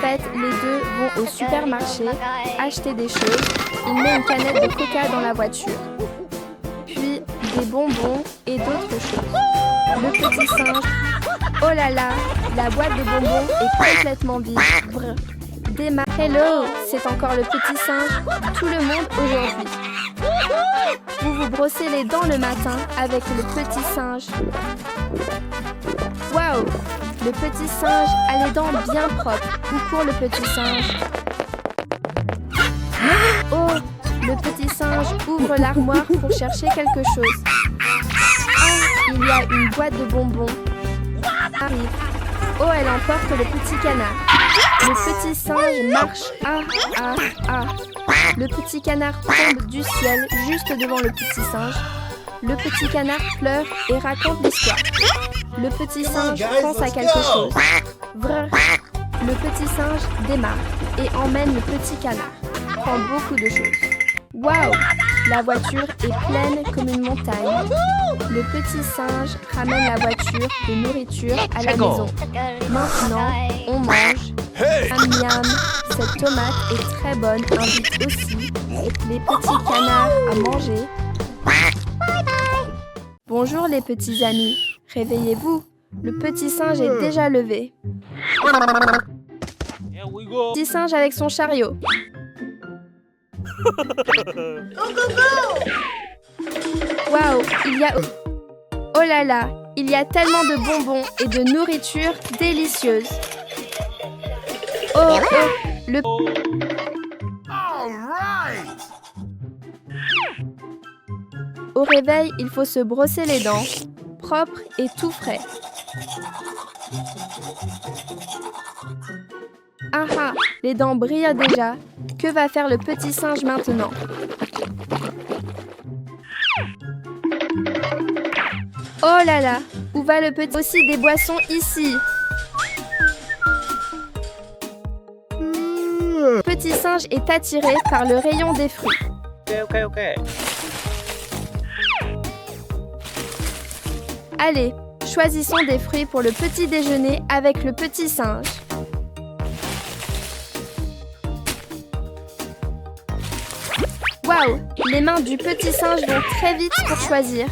fait, les deux vont au supermarché acheter des choses. Il met une canette de coca dans la voiture. Puis des bonbons et d'autres choses. Le petit singe, oh là là, la boîte de bonbons est complètement vide. Brr. Démarre. Hello, c'est encore le petit singe. Tout le monde aujourd'hui. Vous vous brossez les dents le matin avec le petit singe. Waouh! Le petit singe a les dents bien propres. Où court le petit singe? Oh! Le petit singe ouvre l'armoire pour chercher quelque chose. Ah! Il y a une boîte de bonbons. Arrive. Oh, elle emporte le petit canard. Le petit singe marche. Ah, ah, ah. Le petit canard tombe du ciel juste devant le petit singe. Le petit canard pleure et raconte l'histoire. Le petit singe pense à quelque chose. Vrr. Le petit singe démarre et emmène le petit canard. Prend beaucoup de choses. Waouh! La voiture est pleine comme une montagne. Le petit singe ramène la voiture de nourriture à la maison. Maintenant, on mange. Miam miam, cette tomate est très bonne, invite aussi les petits canards à manger. Bonjour les petits amis, réveillez-vous, le petit singe est déjà levé. Petit singe avec son chariot. Waouh, il y a... Oh là là, il y a tellement de bonbons et de nourriture délicieuse. Oh, oh, le... Au réveil, il faut se brosser les dents, propre et tout frais. Ah ah, les dents brillent déjà. Que va faire le petit singe maintenant? Oh là là, où va le petit? Aussi des boissons ici. Le petit singe est attiré par le rayon des fruits. Ok. Allez, choisissons des fruits pour le petit déjeuner avec le petit singe. Waouh, les mains du petit singe vont très vite pour choisir.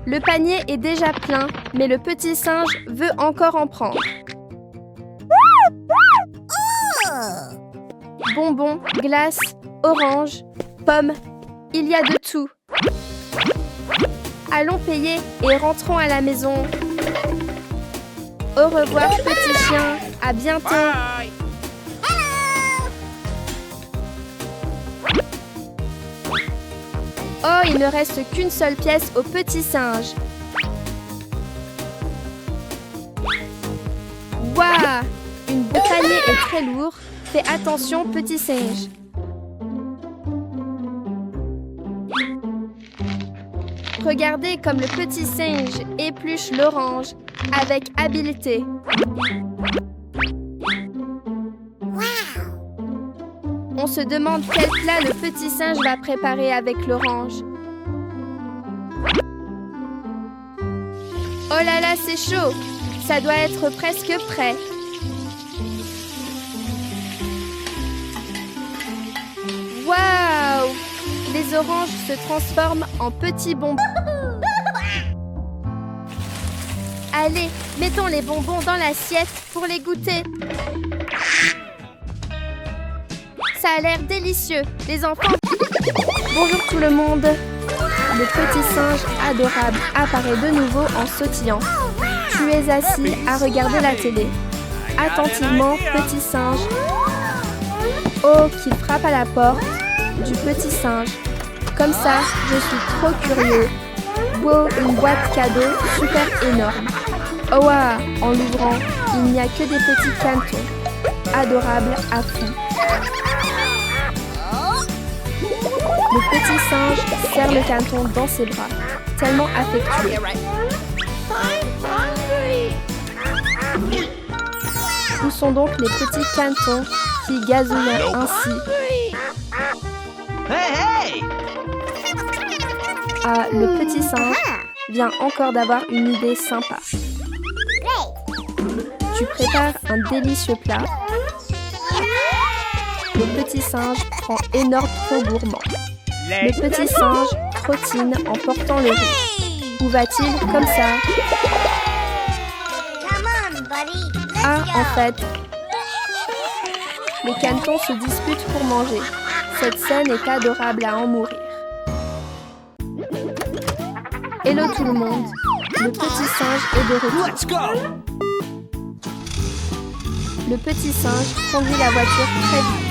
Le panier est déjà plein, mais le petit singe veut encore en prendre. Bonbons, glaces, oranges, pommes, il y a de tout. Allons payer et rentrons à la maison. Au revoir, petit chien. À bientôt. Bye. Oh, il ne reste qu'une seule pièce au petit singe. Waouh! Le panier est très lourd. Fais attention, petit singe. Regardez comme le petit singe épluche l'orange avec habileté. On se demande quel plat le petit singe va préparer avec l'orange. Oh là là, c'est chaud! Ça doit être presque prêt. Waouh! Les oranges se transforment en petits bonbons. Allez, mettons les bonbons dans l'assiette pour les goûter. Ça a l'air délicieux, les enfants. Bonjour tout le monde. Le petit singe adorable apparaît de nouveau en sautillant. Tu es assis à regarder la télé. Attentivement, petit singe. Oh, qu'il frappe à la porte du petit singe. Comme ça, je suis trop curieux. Wow, une boîte cadeau super énorme. Oh waouh, en l'ouvrant, il n'y a que des petits cantons. Adorables à fond. Le petit singe serre le canton dans ses bras, tellement affectueux. Où sont donc les petits cantons qui gazouillent ainsi? Ah, le petit singe vient encore d'avoir une idée sympa. Tu prépares un délicieux plat. Le petit singe prend énorme trop gourmand. Le petit singe trottine en portant le riz. Où va-t-il comme ça? Ah, en fait, les canetons se disputent pour manger. Cette scène est adorable à en mourir. Hello tout le monde, le petit singe est de retour. Le petit singe conduit la voiture très vite.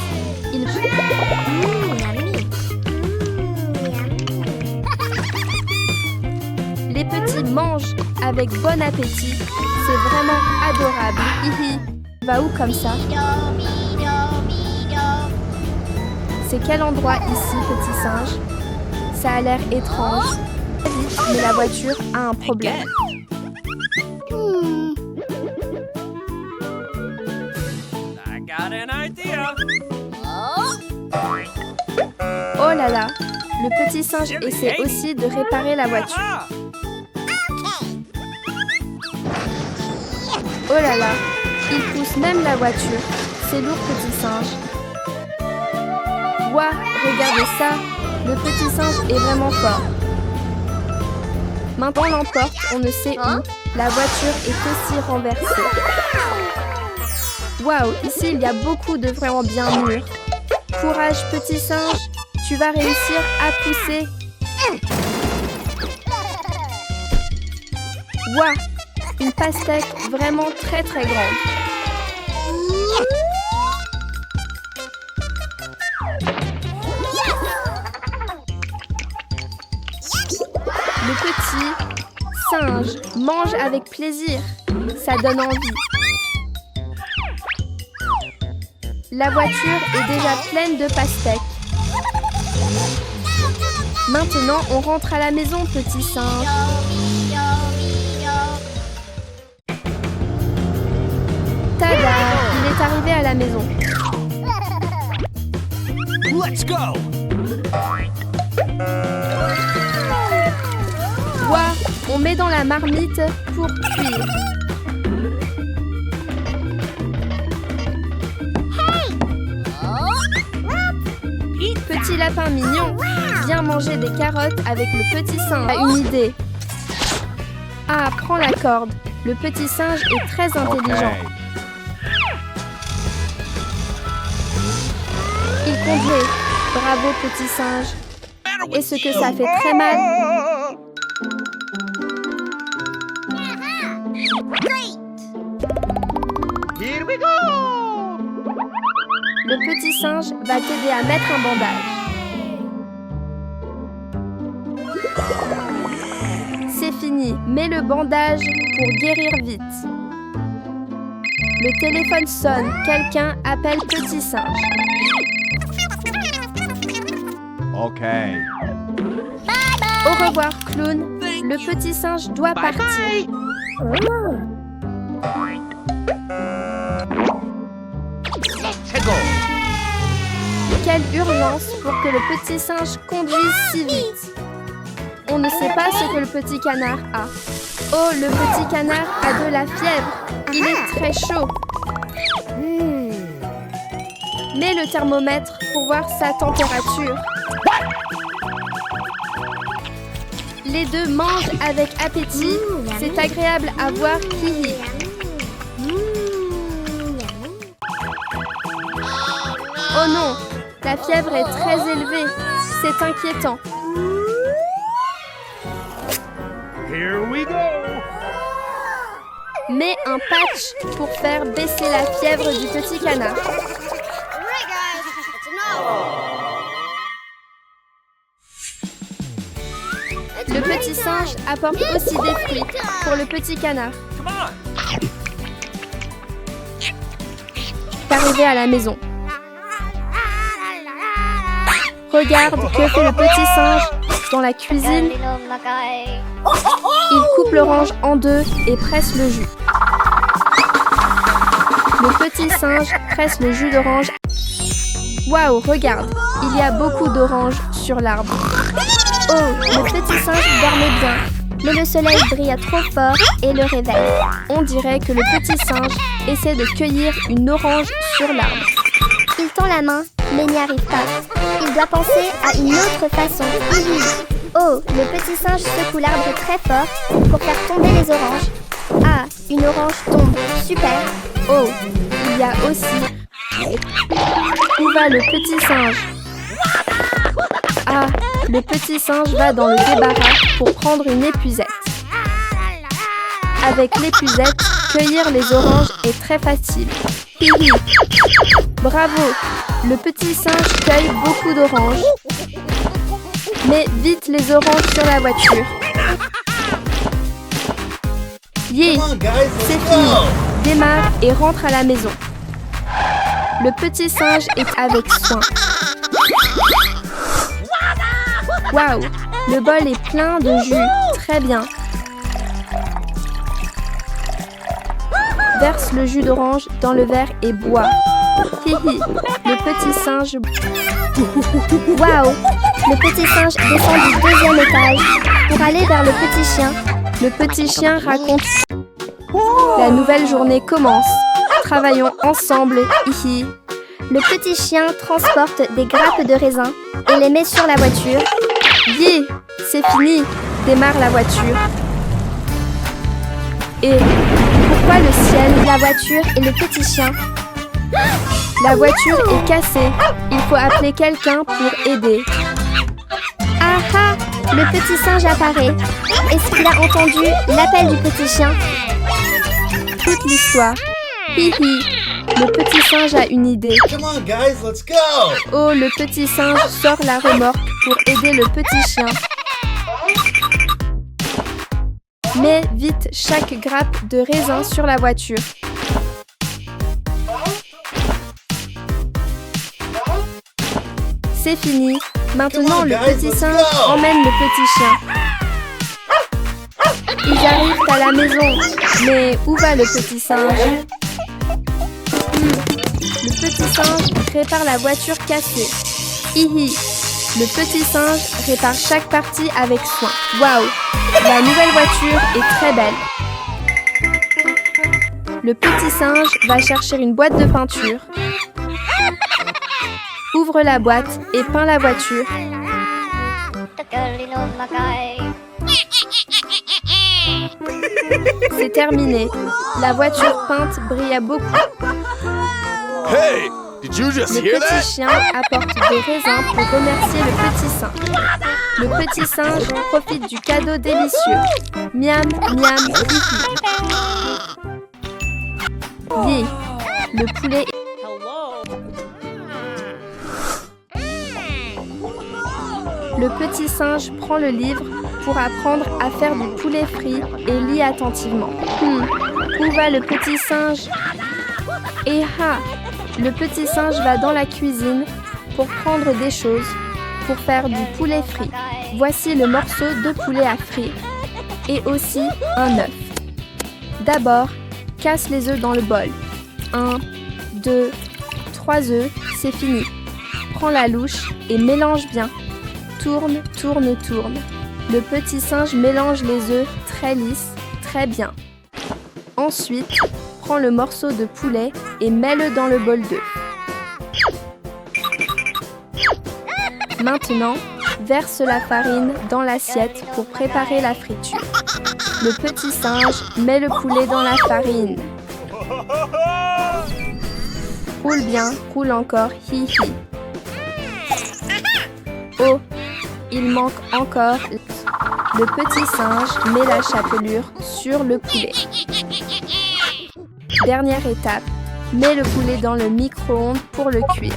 Les petits mangent avec bon appétit. C'est vraiment adorable. Hihi. Va où comme ça? C'est quel endroit ici, petit singe? Ça a l'air étrange. Mais la voiture a un problème. Oh là là, le petit singe essaie aussi de réparer la voiture. Oh là là, il pousse même la voiture. C'est lourd, petit singe. Ouah, regardez ça, le petit singe est vraiment fort. Maintenant on l'emporte, on ne sait où. La voiture est aussi renversée. Waouh, ici il y a beaucoup de vraiment bien mûrs. Courage, petit singe, tu vas réussir à pousser. Waouh, une pastèque vraiment très très grande. Le petit singe mange avec plaisir. Ça donne envie. La voiture est déjà pleine de pastèques. Maintenant, on rentre à la maison, petit singe. Tada! Il est arrivé à la maison. Let's go! Ouah, on met dans la marmite pour cuire. Petit lapin mignon, viens manger des carottes avec le petit singe. A une idée. Ah, prends la corde. Le petit singe est très intelligent. Il conduit. Bravo, petit singe. Et ce que ça fait très mal. Here we go! Le petit singe va t'aider à mettre un bandage. C'est fini, mets le bandage pour guérir vite. Le téléphone sonne, quelqu'un appelle petit singe. Ok. Au revoir, clown. Le petit singe doit partir. Let's go! Quelle urgence pour que le petit singe conduise si vite. On ne sait pas ce que le petit canard a. Oh, le petit canard a de la fièvre. Il est très chaud. Mets le thermomètre pour voir sa température. Les deux mangent avec appétit. C'est agréable à voir. Hihi. Oh non, la fièvre est très élevée. C'est inquiétant. Here we go! Mets un patch pour faire baisser la fièvre du petit canard. Le petit singe apporte aussi des fruits pour le petit canard. Come on! Arrivé à la maison. Regarde que fait le petit singe dans la cuisine. Il coupe l'orange en deux et presse le jus. Le petit singe presse le jus d'orange. Waouh, regarde, il y a beaucoup d'oranges sur l'arbre. Oh, le petit singe dormait bien. mais le soleil brille trop fort et le réveille. On dirait que le petit singe essaie de cueillir une orange sur l'arbre. Il tend la main, mais n'y arrive pas. Il doit penser à une autre façon. Oh, le petit singe secoue l'arbre très fort pour faire tomber les oranges. Ah, une orange tombe. Super. Oh, il y a aussi... Où va le petit singe? Ah, le petit singe va dans le débarras pour prendre une épuisette. Avec l'épuisette, cueillir les oranges est très facile. Hihi. Bravo, le petit singe cueille beaucoup d'oranges. Mais vite les oranges sur la voiture. Yeah, c'est fini. Démarre et rentre à la maison. Le petit singe est avec soin. Waouh, le bol est plein de jus. Très bien. Verse le jus d'orange dans le verre et bois. Hihi, le petit singe... Waouh, le petit singe descend du 2e étage pour aller vers le petit chien. Le petit chien raconte... La nouvelle journée commence. Travaillons ensemble, hihi. Le petit chien transporte des grappes de raisin et les met sur la voiture. Yeah, c'est fini. Démarre la voiture. Et pourquoi le ciel, la voiture et le petit chien? La voiture est cassée. Il faut appeler quelqu'un pour aider. Ah ah, le petit singe apparaît. Est-ce qu'il a entendu l'appel du petit chien? Toute l'histoire. Hihi, le petit singe a une idée. Come on, guys, let's go! Oh, le petit singe sort la remorque pour aider le petit chien. Mets vite chaque grappe de raisin sur la voiture. C'est fini. Maintenant, le petit singe emmène le petit chien. Ils arrivent à la maison. Mais où va le petit singe? Le petit singe répare la voiture cassée. Hihi. Le petit singe répare chaque partie avec soin. Waouh! La nouvelle voiture est très belle. Le petit singe va chercher une boîte de peinture. Ouvre la boîte et peint la voiture. C'est terminé. La voiture peinte brilla beaucoup. Hey, did you just Le hear that? petit chien apporte des raisins pour remercier le petit singe. Le petit singe profite du cadeau délicieux. Miam, miam, hihi. Yeah. Le poulet. Le petit singe prend le livre pour apprendre à faire du poulet frit et lit attentivement. Où va le petit singe? Et ah, le petit singe va dans la cuisine pour prendre des choses pour faire du poulet frit. Voici le morceau de poulet à frire et aussi un œuf. D'abord, casse les œufs dans le bol. 1, 2, 3 œufs, c'est fini. Prends la louche et mélange bien. Tourne, tourne, tourne. Le petit singe mélange les œufs très lisses, très bien. Ensuite, prends le morceau de poulet et mets-le dans le bol d'œufs. Maintenant, verse la farine dans l'assiette pour préparer la friture. Le petit singe met le poulet dans la farine. Roule bien, roule encore, hi hi. Oh, il manque encore. Le petit singe met la chapelure sur le poulet. Dernière étape, mets le poulet dans le micro-ondes pour le cuire.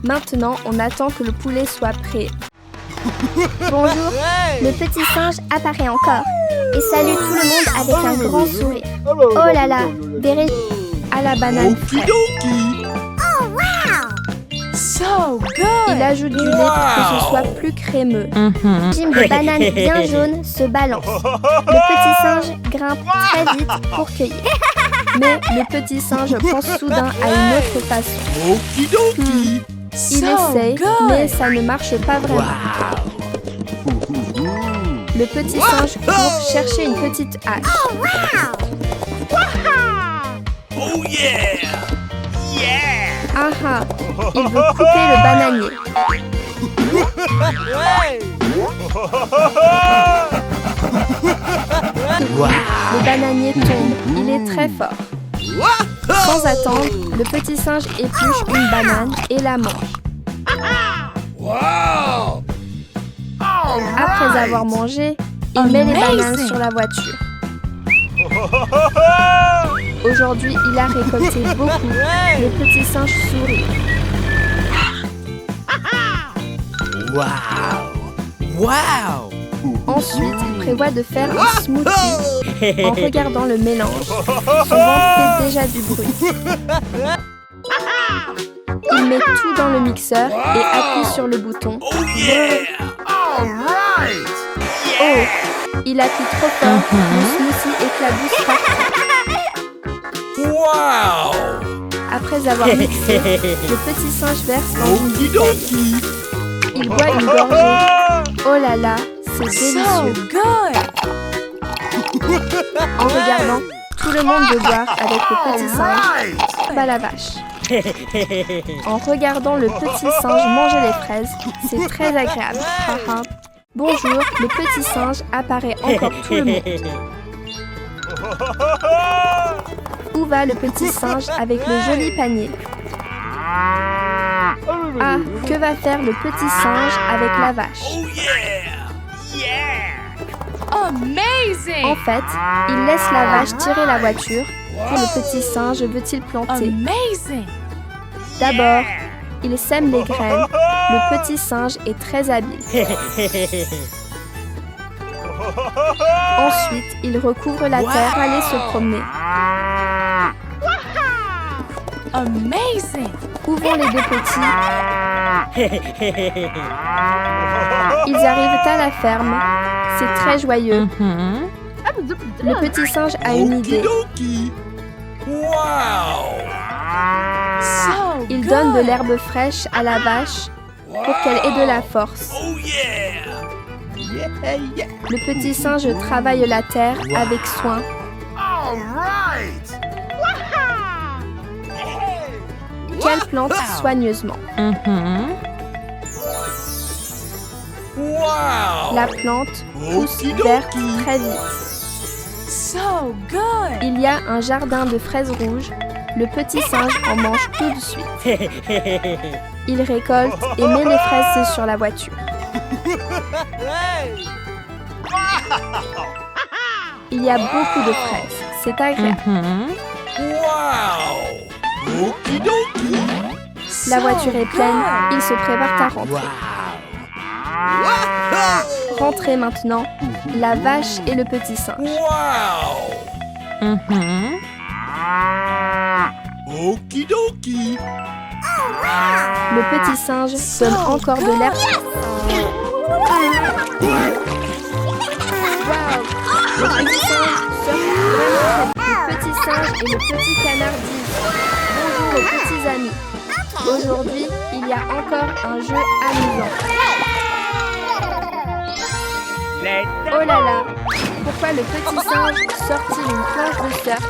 Maintenant, on attend que le poulet soit prêt. Bonjour, le petit singe apparaît encore et salue tout le monde avec un grand sourire. Oh là là, des régions à la banane fraîche. Il ajoute du lait pour que ce soit plus crémeux. Jim de banane bien jaune se balance. Le petit singe grimpe très vite pour cueillir. Mais le petit singe pense soudain à une autre façon. Il essaye, mais ça ne marche pas vraiment. Le petit singe court chercher une petite hache. Oh yeah! Yeah! Ah ah, il veut couper le bananier. Le bananier tombe, il est très fort. Sans attendre, le petit singe épluche une banane et la mange. Wow! Après avoir mangé, il met les bananes sur la voiture. Aujourd'hui, il a récolté beaucoup. Le petit singe sourit. Wow! Wow! Ensuite, il prévoit de faire un smoothie en regardant le mélange. Son ventre fait déjà du bruit. Il met tout dans le mixeur et appuie sur le bouton. Oh yeah! Oh, il appuie trop fort, le smoothie éclabousse partout. Wow! Après avoir mixé, le petit singe verse dans une bouteille. Il boit une gorgée. Oh là là, c'est délicieux. En regardant, tout le monde veut boire avec le petit singe. Pas la vache. En regardant le petit singe manger les fraises, c'est très agréable. Haha. Bonjour, le petit singe apparaît encore tout le monde. Où va le petit singe avec le joli panier? Ah, que va faire le petit singe avec la vache? Oh yeah! Yeah! En fait, il laisse la vache tirer la voiture. Que le petit singe veut-il planter? D'abord, il sème les graines. Le petit singe est très habile. Ensuite, il recouvre la terre pour aller se promener. Où vont les deux petits? Ils arrivent à la ferme. C'est très joyeux. Le petit singe a une idée. Wow! Il donne de l'herbe fraîche à la vache pour qu'elle ait de la force. Oh yeah! Le petit singe travaille la terre avec soin. Qu'elle plante soigneusement. Wow! La plante pousse verte très vite. Il y a un jardin de fraises rouges. Le petit singe en mange tout de suite. Il récolte et met les fraises sur la voiture. Il y a beaucoup de fraises. C'est agréable. Wow! Okidoki! La voiture est pleine. Il se prépare à rentrer. Rentrez maintenant. La vache et le petit singe. Wow! Okidoki! Le petit singe donne encore de l'herbe. Le petit singe sort vraiment. Le petit singe et le petit canard disent bonjour aux petits amis. Aujourd'hui, il y a encore un jeu amusant. Oh là là, pourquoi le petit singe sort-il une planche de surf?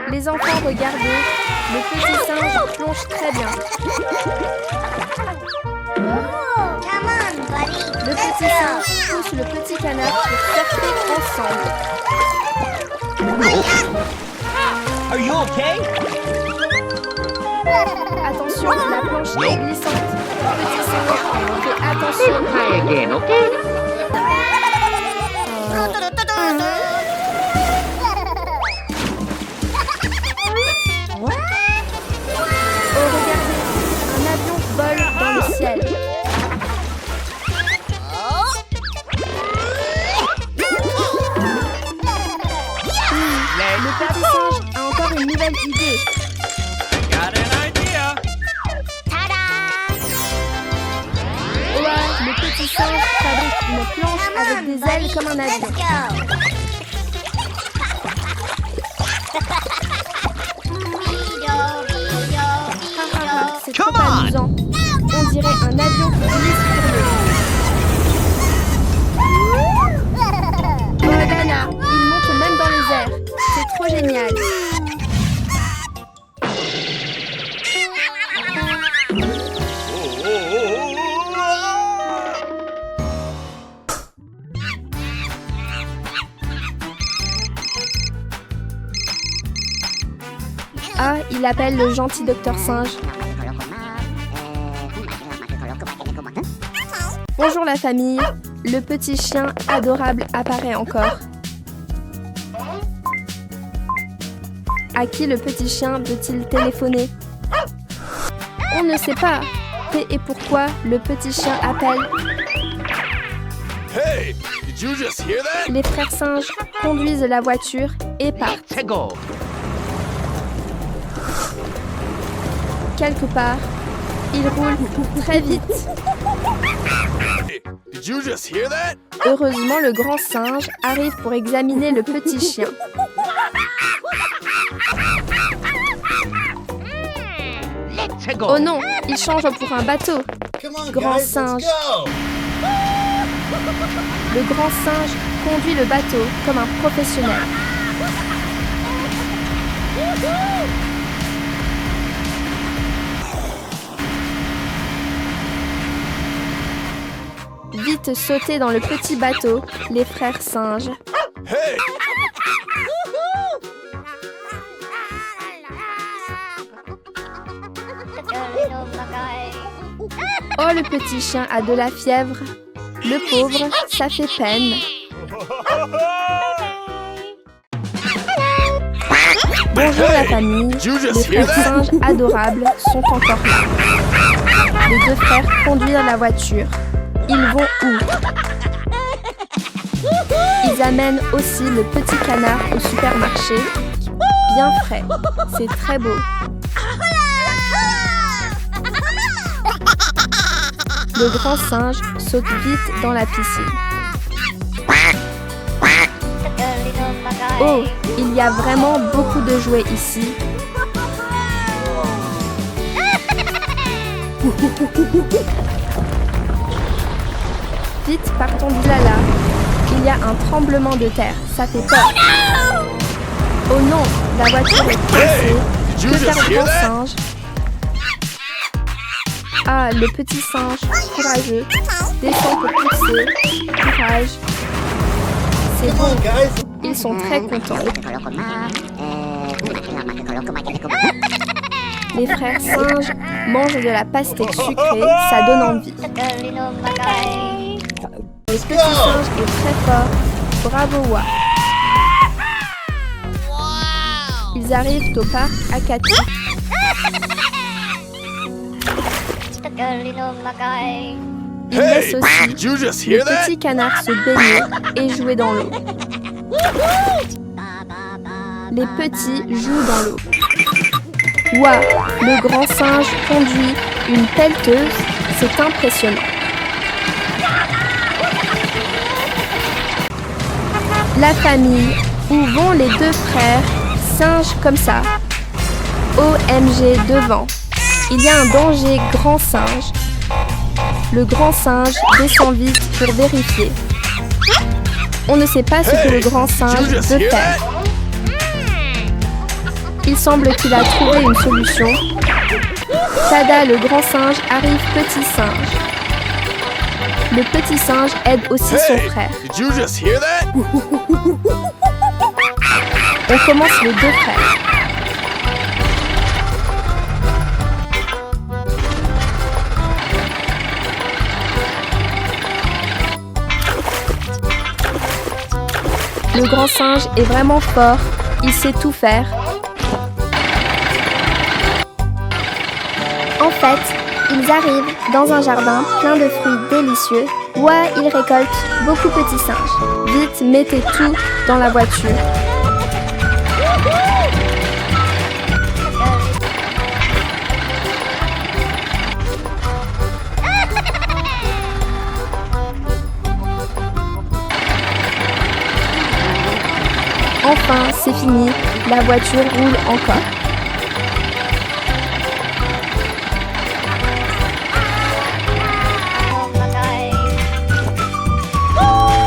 Les enfants, regardez, le petit singe plonge très bien. Le petit singe pousse le petit canard pour surfer ensemble. Are you okay? Attention, la planche est glissante. Le petit singe fait attention. Try again, okay? Oh, regardez, un avion vole dans le ciel. Le petit singe a encore une nouvelle idée. Ouais, le petit singe fabrique une planche avec des ailes comme un avion. C'est trop amusant. On dirait un avion qui glisse sur l'eau. Oh Dana, il monte même dans les airs. C'est trop génial. Ah, il appelle le gentil docteur singe. Bonjour la famille. Le petit chien adorable apparaît encore. À qui le petit chien veut-il téléphoner? On ne sait pas. Et pourquoi le petit chien appelle? Hey, did you just hear that? Les frères singes conduisent la voiture et partent. Let's go. Quelque part, ils roulent très vite. Hey, did you just hear that? Heureusement, le grand singe arrive pour examiner le petit chien. Let's go. Oh non, il change pour un bateau. Grand singe. Le grand singe conduit le bateau comme un professionnel. Vite sauter dans le petit bateau, les frères singes. Hey, Oh, le petit chien a de la fièvre. Le pauvre, ça fait peine. Bonjour la famille. did you Les just hear frères that? singes adorables sont encore là. Les deux frères conduisent la voiture. Ils vont où? Ils amènent aussi le petit canard au supermarché. Bien frais. C'est très beau. Le grand singe saute vite dans la piscine. Oh, il y a vraiment beaucoup de jouets ici. Vite, partons de là. Il y a un tremblement de terre. Ça fait peur. Oh non, la voiture est cassée. Did you Que faire just le hear grand that? singe? Ah, le petit singe, courageux, descend pour pousser. Courage. C'est bon, ils sont très contents. Les frères singes mangent de la pastèque sucrée, ça donne envie. Le petit singe est très fort. Bravo, Wa. Ils arrivent au parc Akati. Ils laissent Hey, aussi did you just le hear that? petit canard se baigner et jouer dans l'eau. Les petits jouent dans l'eau. Waouh, le grand singe conduit une pelleteuse, c'est impressionnant. La famille, où vont les deux frères singes comme ça? OMG devant. Il y a un danger, grand singe. Le grand singe descend vite pour vérifier. On ne sait pas ce que le grand singe veut faire. Il semble qu'il a trouvé une solution. Tada, le grand singe, arrive petit singe. Le petit singe aide aussi son Hey, frère. did you just hear that? On commence les deux frères. Le grand singe est vraiment fort, il sait tout faire. En fait, ils arrivent dans un jardin plein de fruits délicieux. Ouah, ils récoltent beaucoup de petits singes. Vite, mettez tout dans la voiture. Enfin, c'est fini, la voiture roule encore.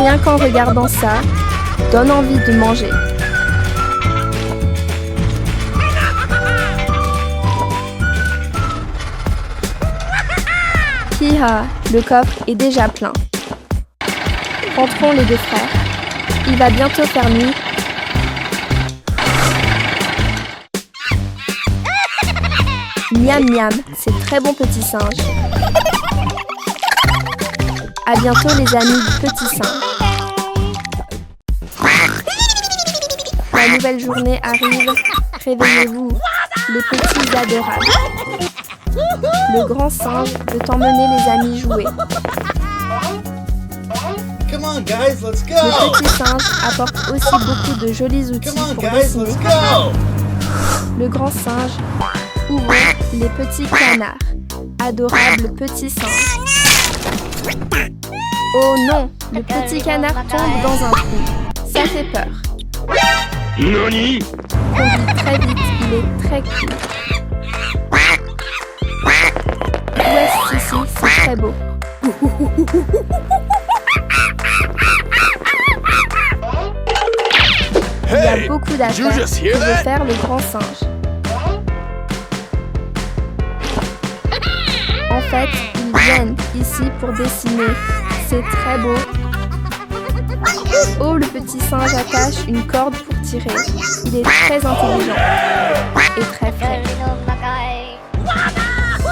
Rien qu'en regardant ça, donne envie de manger. Hi-ha, le coffre est déjà plein. Rentrons les deux frères. Il va bientôt faire nuit. Miam miam, c'est très bon petit singe. À bientôt les amis du petit singe. La nouvelle journée arrive. Réveillez-vous, les petits adorables. Le grand singe veut emmener les amis jouer. Come on, guys, let's go. Le petit singe apporte aussi beaucoup de jolis outils Come on, pour guys, dessiner. let's go. Le grand singe ouvre les petits canards. Adorable petit singe. Oh non, le petit canard tombe dans un trou. Ça fait peur. Nani? Conduit très vite, il est très cool. Ouest ici, c'est très beau. Il y a Hey, beaucoup did you d'affaires just que hear veut that? faire le grand singe. En fait, ils viennent ici pour dessiner. C'est très beau. Oh, le petit singe attache une corde pour tirer. Il est très intelligent et très frais.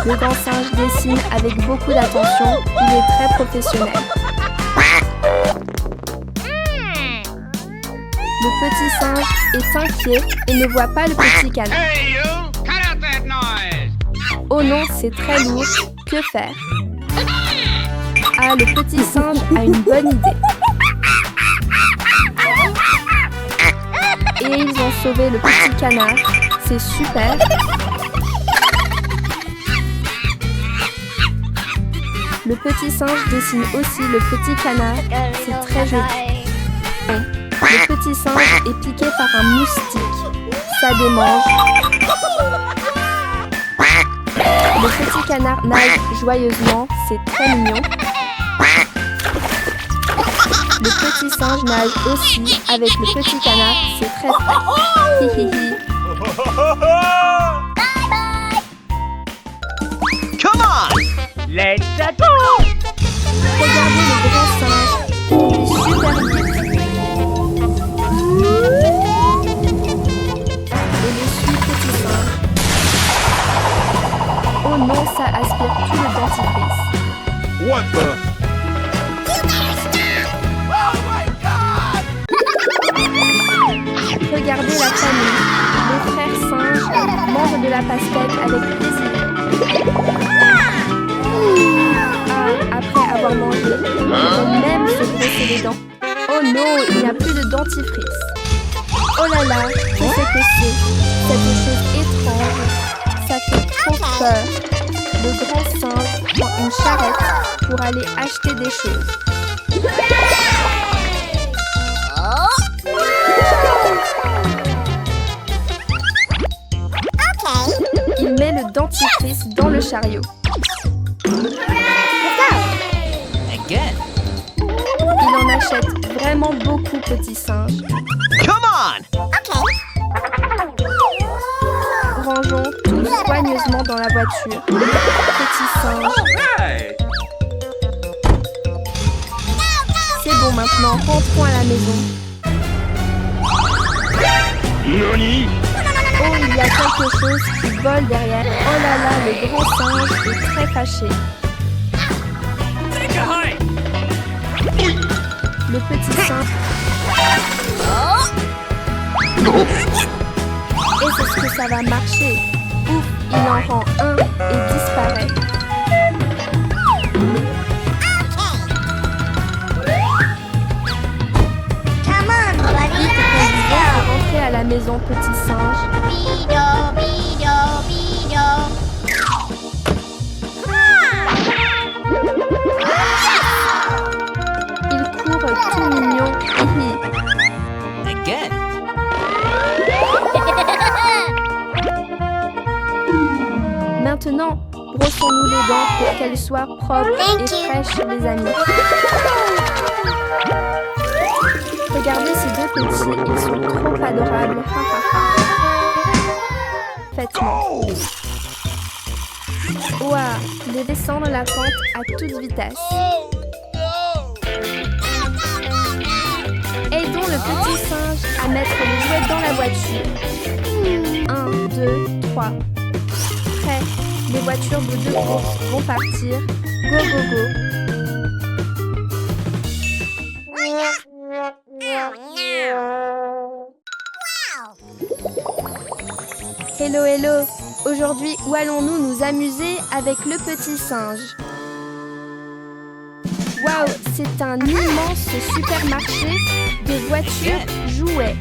Le grand singe dessine avec beaucoup d'attention. Il est très professionnel. Le petit singe est inquiet et ne voit pas le petit canard. Hey, you! Cut out that noise! Oh non, c'est très lourd. Que faire? Ah, le petit singe a une bonne idée. Et ils ont sauvé le petit canard. C'est super. Le petit singe dessine aussi le petit canard. C'est très joli. Le petit singe est piqué par un moustique. Ça démange. Le petit canard nage joyeusement. C'est très mignon. Le petit singe nage aussi avec le petit canard. C'est très frais. Hi hi hi. Come on! Let's go! Regardez le grand singe. Il est super vite. Et le suit petit singe. Oh non, ça aspire tout le dentifrice. What the? Regardez la famille. Les frères singes mangent de la pastèque avec plaisir. Ah, après avoir mangé, ils vont même se brosser les dents. Oh non, il n'y a plus de dentifrice. Oh là là, qu'est-ce que c'est? Cette chose étrange. Ça fait trop peur. Le grand singe prend une charrette pour aller acheter des choses. Il met le dentifrice dans le chariot. Again. Il en achète vraiment beaucoup, petit singe. Come on! Rangeons tout soigneusement dans la voiture. Petit singe. Hey! C'est bon maintenant, rentrons à la maison. Nani? Oh, il y a quelque chose qui vole derrière. Oh là là, le grand singe est très fâché. Le petit singe. Et c'est ce que ça va marcher. Ouf, il en rend un et disparaît. Rentrez à la maison, petit singe. Il court tout mignon. Again. Maintenant, brossons-nous les dents pour qu'elles soient propres et fraîches, les amis. aussi, ils sont trop adorables. Faites-moi. Ouah, de descendre la pente à toute vitesse. Aidons le petit singe à mettre les jouets dans la voiture. 1, 2, 3. Prêt, les voitures de deux courses vont partir. Go, go, go. Hello, hello. Aujourd'hui, où allons-nous nous amuser avec le petit singe? Waouh, c'est un immense supermarché de voitures jouets.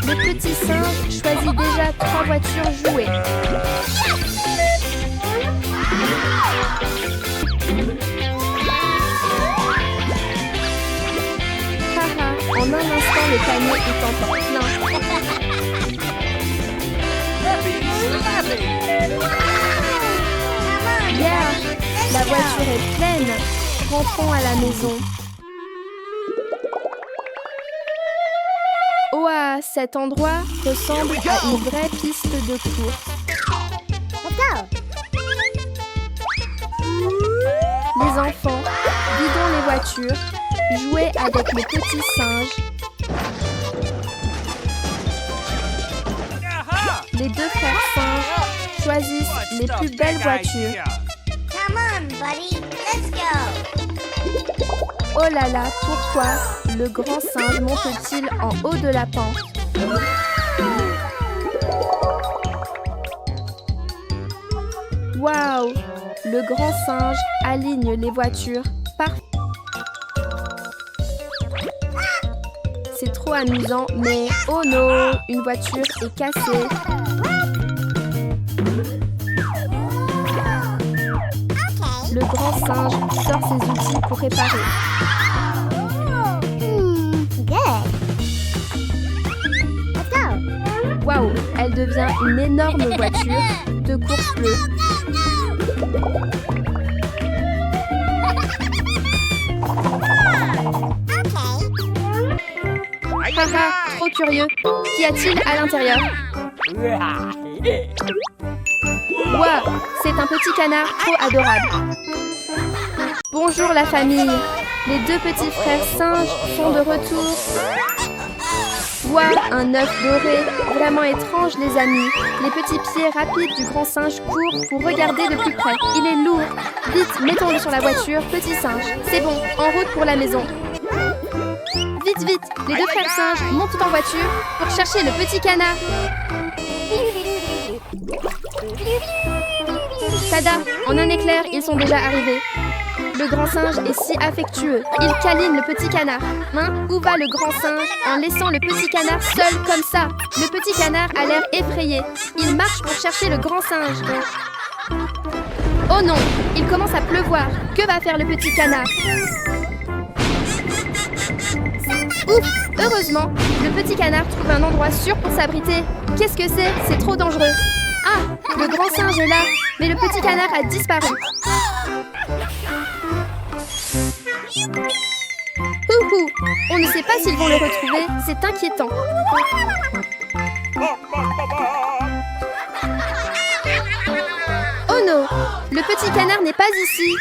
Le petit singe choisit déjà 3 voitures jouets. Haha, en un instant, le panier est encore plein. Yeah, la voiture est pleine. Rentrons à la maison. Ouah, cet endroit ressemble à une vraie piste de course. Les enfants, vidons les voitures, jouez avec le petit singe. Les 2 frères singes choisissent les plus belles voitures. Come on, buddy. Let's go. Oh là là, pourquoi le grand singe monte-t-il en haut de la pente? Waouh! Le grand singe aligne les voitures parfaitement. C'est trop amusant, mais oh non, une voiture est cassée. Le grand singe sort ses outils pour réparer. Good. Let's go. Waouh, elle devient une énorme voiture de course bleue. Haha, trop curieux. Qu'y a-t-il à l'intérieur? Waouh, c'est un petit canard trop adorable. Bonjour la famille. Les 2 petits frères singes sont de retour. Waouh, un œuf doré. Vraiment étrange les amis. Les petits pieds rapides du grand singe courent pour regarder de plus près. Il est lourd. Vite, mettons-le sur la voiture, petit singe. C'est bon, en route pour la maison. Vite, vite, les 2 frères singes montent en voiture pour chercher le petit canard. Tada, en un éclair, ils sont déjà arrivés. Le grand singe est si affectueux. Il câline le petit canard. Hein? Où va le grand singe en laissant le petit canard seul comme ça? Le petit canard a l'air effrayé. Il marche pour chercher le grand singe. Oh non, il commence à pleuvoir. Que va faire le petit canard? Ouf, heureusement, le petit canard trouve un endroit sûr pour s'abriter. Qu'est-ce que c'est? C'est trop dangereux. Ah, le grand singe est là, mais le petit canard a disparu. Houhou, on ne sait pas s'ils vont le retrouver, c'est inquiétant. Oh non, le petit canard n'est pas ici.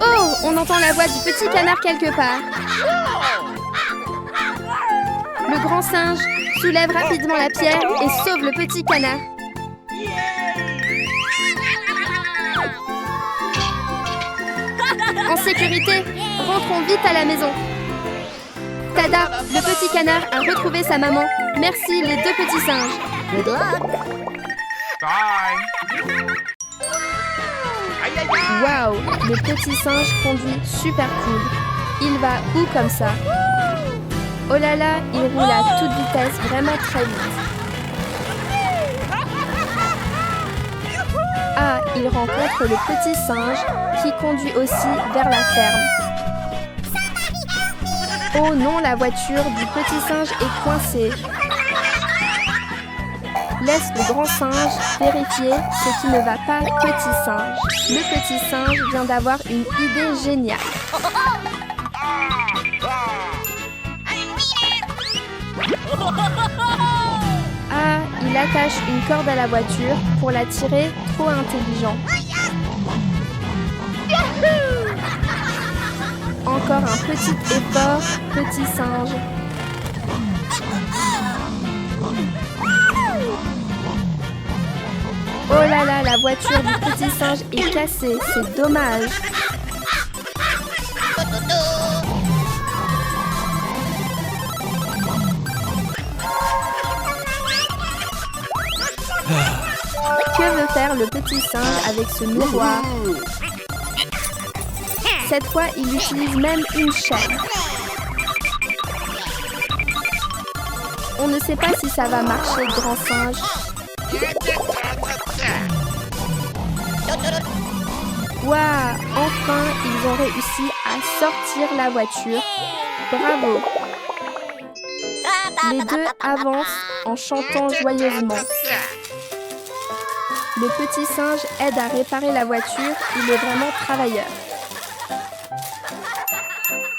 Oh, on entend la voix du petit canard quelque part. Le grand singe soulève rapidement la pierre et sauve le petit canard. En sécurité, rentrons vite à la maison. Tada, le petit canard a retrouvé sa maman. Merci les 2 petits singes. Good luck. Bye. Waouh, le petit singe conduit super cool. Il va où comme ça? Oh là là, il roule à toute vitesse, vraiment très vite. Ah, il rencontre le petit singe qui conduit aussi vers la ferme. Oh non, la voiture du petit singe est coincée. laisse le grand singe vérifier ce qui ne va pas, petit singe. Le petit singe vient d'avoir une idée géniale. Ah, il attache une corde à la voiture pour la tirer, trop intelligent. Encore un petit effort, petit singe. Oh là là, la voiture du petit singe est cassée, c'est dommage. Que veut faire le petit singe avec ce miroir? Cette fois, il utilise même une chaîne. On ne sait pas si ça va marcher, grand singe. Waouh! Enfin, ils ont réussi à sortir la voiture. Bravo! Les deux avancent en chantant joyeusement. Le petit singe aide à réparer la voiture. Il est vraiment travailleur.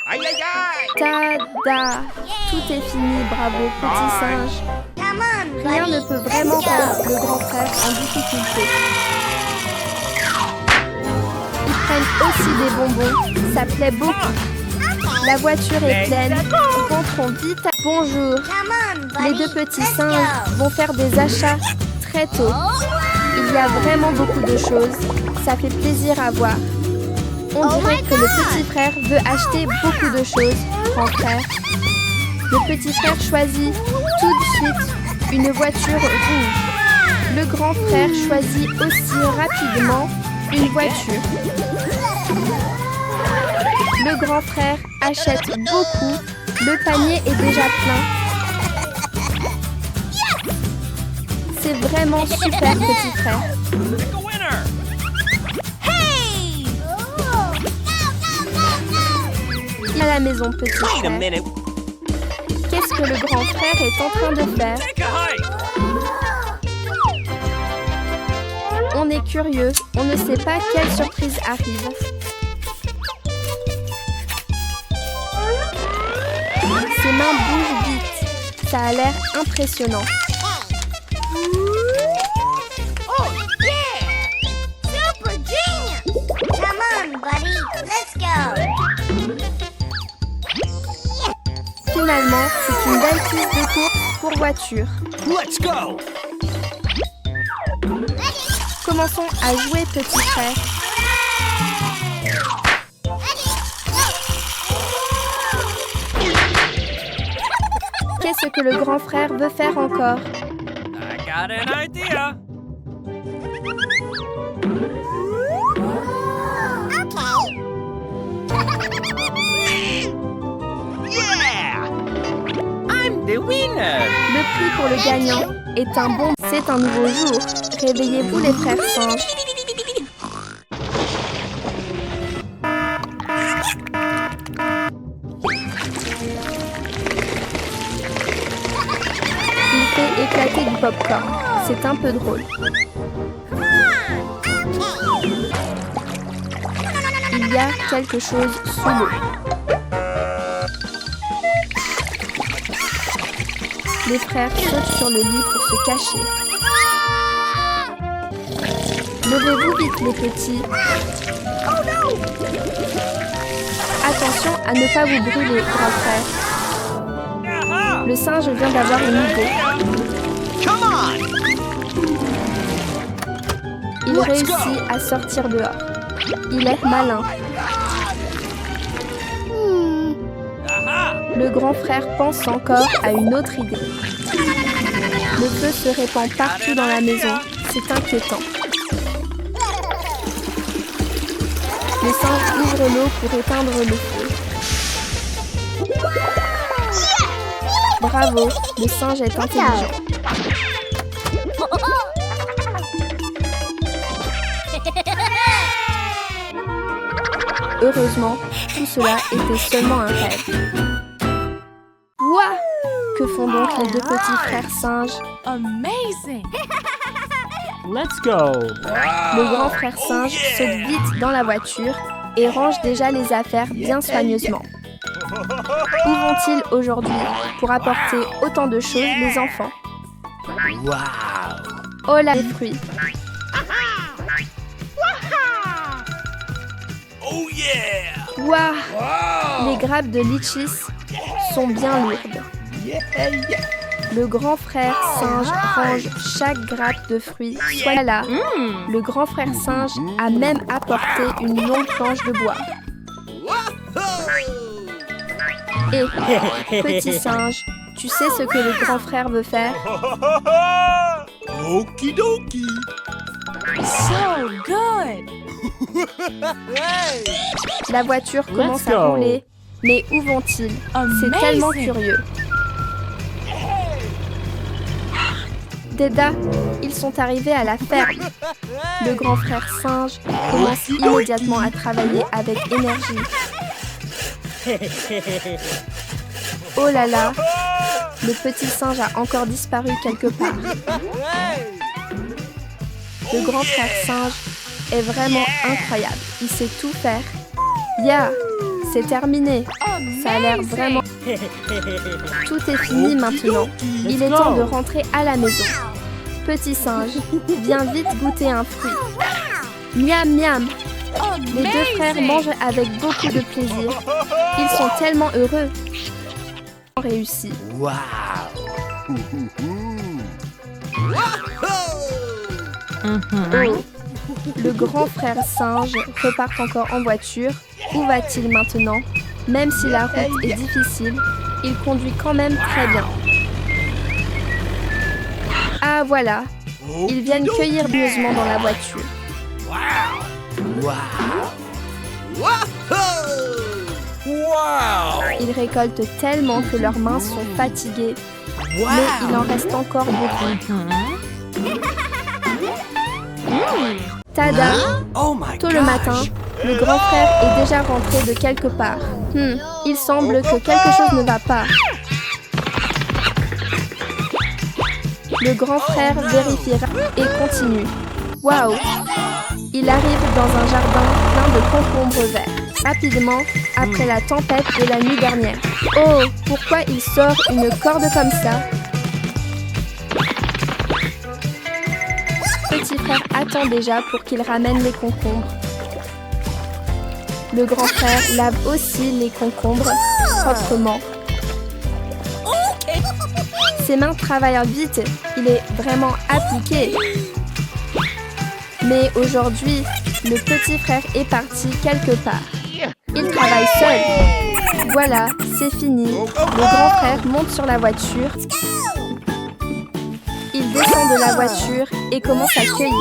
Aïe aïe aïe! Tada! Tout est fini, bravo, petit singe. Come on, Rien buddy. ne peut vraiment Let's go. perdre le grand frère en difficulté. Ils prennent aussi des bonbons, ça plaît beaucoup. La voiture est pleine, rentrons vite à... Bonjour, Come on, les buddy. deux petits Let's singes go. vont faire des achats très tôt. Il y a vraiment beaucoup de choses, ça fait plaisir à voir. On dirait que le petit frère veut acheter beaucoup de choses, grand frère. Le petit frère choisit tout de suite une voiture rouge. Le grand frère choisit aussi rapidement une voiture. Le grand frère achète beaucoup. Le panier est déjà plein. C'est vraiment super, petit frère. Pick a winner! Hey! À la maison, petit Wait a frère. minute. Qu'est-ce que le grand frère est en train de faire? Take a hike! On est curieux, on ne sait pas quelle surprise arrive. Ses mains bougent vite. Ça a l'air impressionnant. Oh, yeah! Super genius! Come on, buddy. Let's go. Finalement, c'est une belle piste de course pour voiture. Let's go! Commençons à jouer, petit frère. Qu'est-ce que le grand frère veut faire encore? I got an idea! Yeah! I'm the winner! Le prix pour le gagnant est un bon... C'est un nouveau jour. Réveillez-vous, les frères singes. Il fait éclater du popcorn. C'est un peu drôle. Il y a quelque chose sous l'eau. Les frères sautent sur le lit pour se cacher. Levez-vous vite, les petits. Attention à ne pas vous brûler, grand frère. Aha! Le singe vient d'avoir une idée. Come on! Il réussit à sortir dehors. Il est malin. Aha! Le grand frère pense encore à une autre idée. Le feu se répand partout dans la maison. C'est inquiétant. Le singe ouvre l'eau pour éteindre le feu. Bravo, le singe est intelligent. Heureusement, tout cela était seulement un rêve. Ouah! Que font donc les deux petits frères singes? Amazing! Let's go. Le grand frère singe saute vite dans la voiture et range déjà les affaires bien soigneusement. Où vont-ils aujourd'hui pour apporter autant de choses, les enfants? Oh là, les fruits! Oh yeah! Waouh! Les grappes de litchis sont bien lourdes. Le grand frère singe range chaque grappe de fruits. Soit là, le grand frère singe a même apporté une longue planche de bois. Et, petit singe, tu sais ce que le grand frère veut faire? Okidoki! So good! La voiture commence Let's à go. rouler, mais où vont-ils? C'est tellement curieux. Déda, ils sont arrivés à la ferme. Le grand frère singe commence immédiatement à travailler avec énergie. Oh là là, le petit singe a encore disparu quelque part. Le grand frère singe est vraiment incroyable. Il sait tout faire. Ya, c'est terminé. Ça a l'air vraiment... Tout est fini maintenant. Il est temps de rentrer à la maison. Petit singe, viens vite goûter un fruit. Miam miam. Les deux frères mangent avec beaucoup de plaisir. Ils sont tellement heureux. Réussi. Oh, le grand frère singe repart encore en voiture. Où va-t-il maintenant? Même si la route est difficile, il conduit quand même très bien. Ah voilà, ils viennent cueillir pieusement dans la voiture. Ils récoltent tellement que leurs mains sont fatiguées, mais il en reste encore beaucoup. Tada! Oh my Tôt le matin, le grand frère est déjà rentré de quelque part. Il semble que quelque chose ne va pas. Le grand frère vérifiera et continue. Waouh! Il arrive dans un jardin plein de concombres verts. Rapidement, après la tempête de la nuit dernière. Oh, pourquoi il sort une corde comme ça? Petit frère attend déjà pour qu'il ramène les concombres. Le grand frère lave aussi les concombres proprement. Ses mains travaillent vite, il est vraiment appliqué. Mais aujourd'hui, le petit frère est parti quelque part. Il travaille seul. Voilà, c'est fini. Le grand frère monte sur la voiture. Il descend de la voiture et commence à cueillir.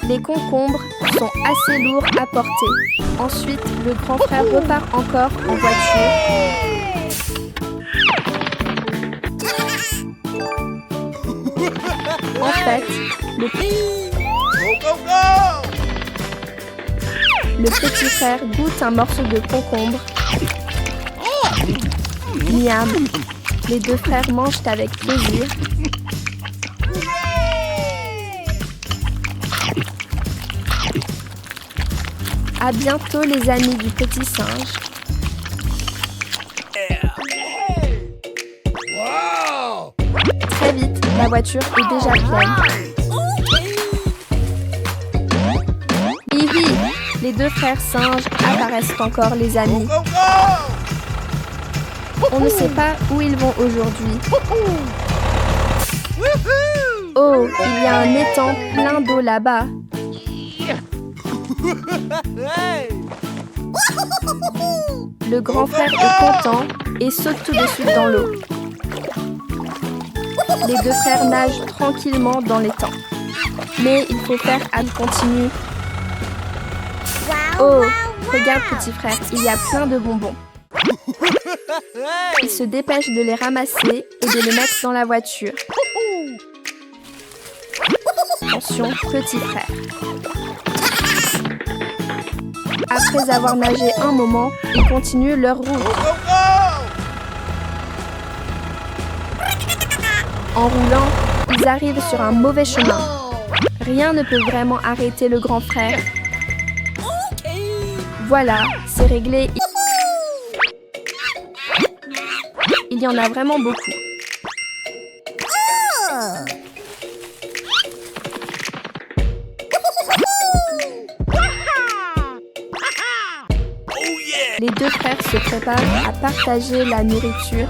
Les concombres sont assez lourds à porter. Ensuite, le grand frère repart encore en voiture. En fait, le petit frère goûte un morceau de concombre. Miam! Les deux frères mangent avec plaisir. À bientôt les amis du petit singe. Très vite, la voiture est déjà pleine. Hihi, les deux frères singes apparaissent encore les amis. On ne sait pas où ils vont aujourd'hui. Oh, il y a un étang plein d'eau là-bas. Le grand frère est content et saute tout de suite dans l'eau. Les deux frères nagent tranquillement dans l'étang. Mais il faut faire à continu. Oh, regarde petit frère, il y a plein de bonbons. Il se dépêche de les ramasser et de les mettre dans la voiture. Attention, petit frère. Après avoir nagé un moment, ils continuent leur route. En roulant, ils arrivent sur un mauvais chemin. Rien ne peut vraiment arrêter le grand frère. Voilà, c'est réglé. Il y en a vraiment beaucoup. Les deux frères se préparent à partager la nourriture.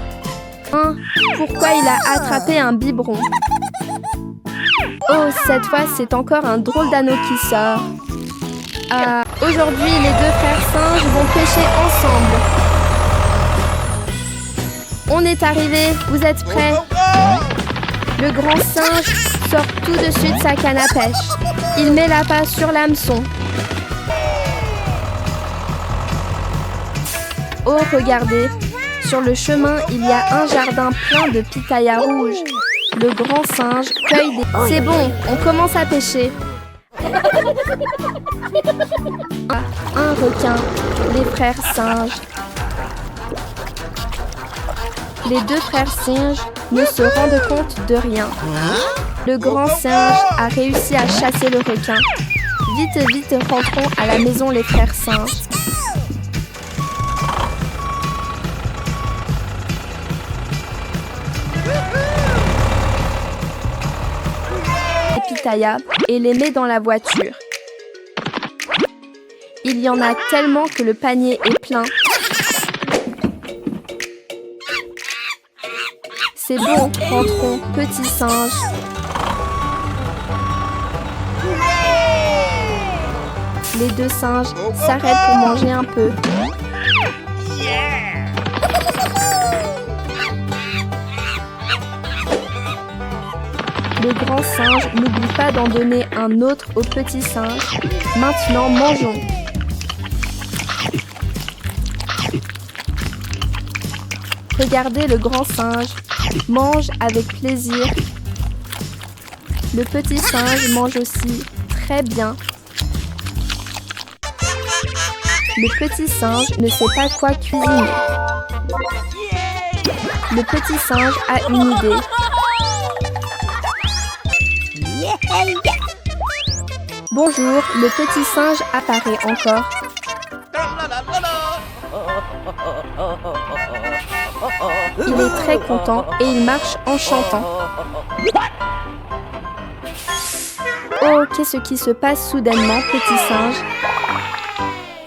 Pourquoi il a attrapé un biberon? Oh, cette fois, c'est encore un drôle d'anneau qui sort. Aujourd'hui, les deux frères singes vont pêcher ensemble. On est arrivé, vous êtes prêts? Le grand singe sort tout de suite sa canne à pêche. Il met l'appât sur l'hameçon. Oh, regardez, sur le chemin, il y a un jardin plein de pitayas rouges. Le grand singe cueille des... C'est bon, on commence à pêcher. Un requin, les frères singes. Les deux frères singes ne se rendent compte de rien. Le grand singe a réussi à chasser le requin. Vite, vite, rentrons à la maison les frères singes. Pitaya et les met dans la voiture. Il y en a tellement que le panier est plein. C'est bon, rentrons, petit singe. Les deux singes s'arrêtent pour manger un peu. Le grand singe n'oublie pas d'en donner un autre au petit singe. Maintenant, mangeons. Regardez le grand singe mange avec plaisir. Le petit singe mange aussi très bien. Le petit singe ne sait pas quoi cuisiner. Le petit singe a une idée. Bonjour, le petit singe apparaît encore. Il est très content et il marche en chantant. Oh, qu'est-ce qui se passe soudainement, petit singe?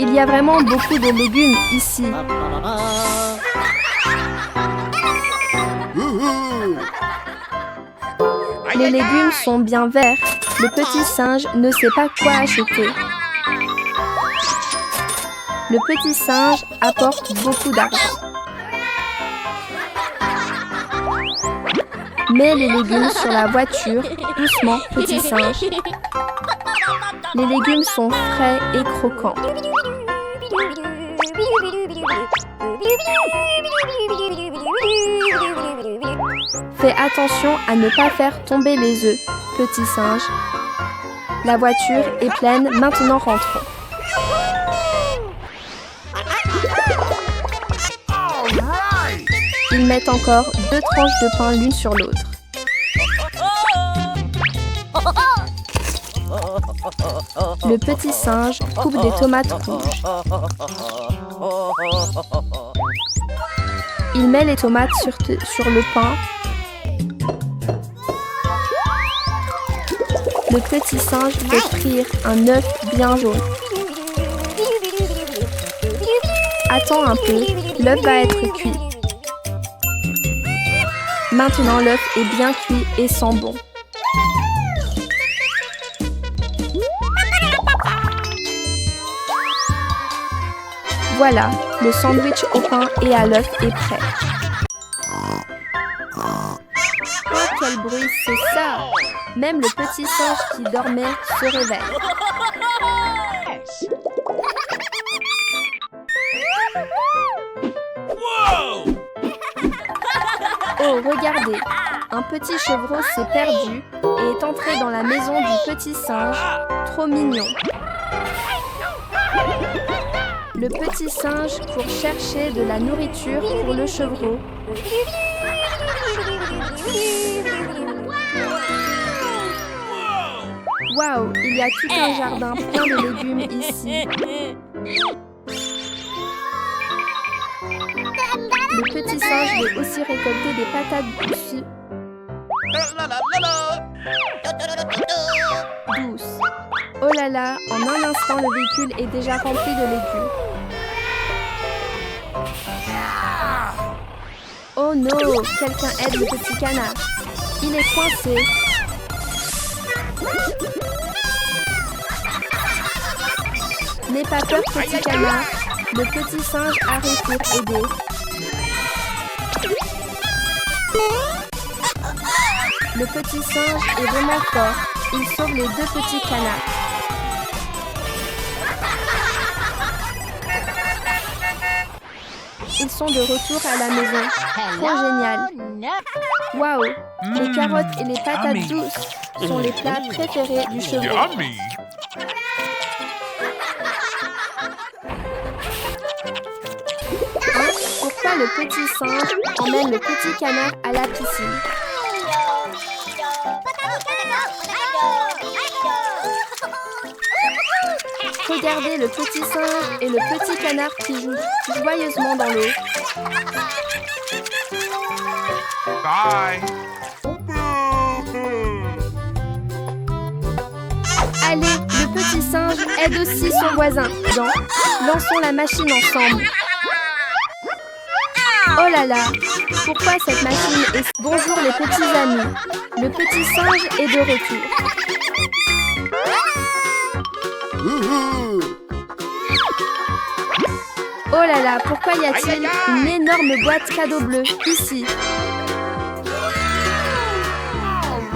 Il y a vraiment beaucoup de légumes ici. Les légumes sont bien verts. Le petit singe ne sait pas quoi acheter. Le petit singe apporte beaucoup d'argent. Mets les légumes sur la voiture, doucement, petit singe. Les légumes sont frais et croquants. Fais attention à ne pas faire tomber les œufs, petit singe. La voiture est pleine, maintenant rentrons. Ils mettent encore 2 tranches de pain l'une sur l'autre. Le petit singe coupe des tomates rouges. Il met les tomates sur le pain. Le petit singe fait frire un œuf bien jaune. Attends un peu, l'œuf va être cuit. Maintenant l'œuf est bien cuit et sent bon. Voilà, le sandwich au pain et à l'œuf est prêt. Oh, quel bruit, c'est ça! Même le petit singe qui dormait se réveille. Oh, regardez! Un petit chevreau s'est perdu et est entré dans la maison du petit singe. Trop mignon! Le petit singe court chercher de la nourriture pour le chevreau Waouh, il y a tout un jardin plein de légumes ici. Le petit singe veut aussi récolter des patates douces. Oh là là, en un instant, le véhicule est déjà rempli de légumes. Oh non, quelqu'un aide le petit canard. Il est coincé. N'aie pas peur, petit canard. Le petit singe arrive pour aider. Le petit singe est vraiment fort. Il sauve les deux petits canards. Ils sont de retour à la maison. Trop génial. Waouh, les carottes et les patates douces sont les plats préférés du chevreau. Pourquoi le petit singe emmène le petit canard à la piscine? Regardez le petit singe et le petit canard qui jouent joyeusement dans l'eau. Bye. Allez, le petit singe aide aussi son voisin. Lançons la machine ensemble. Oh là là, pourquoi cette machine est... Bonjour les petits amis. Le petit singe est de retour. Oh là là, pourquoi y a-t-il une énorme boîte cadeau bleue ici?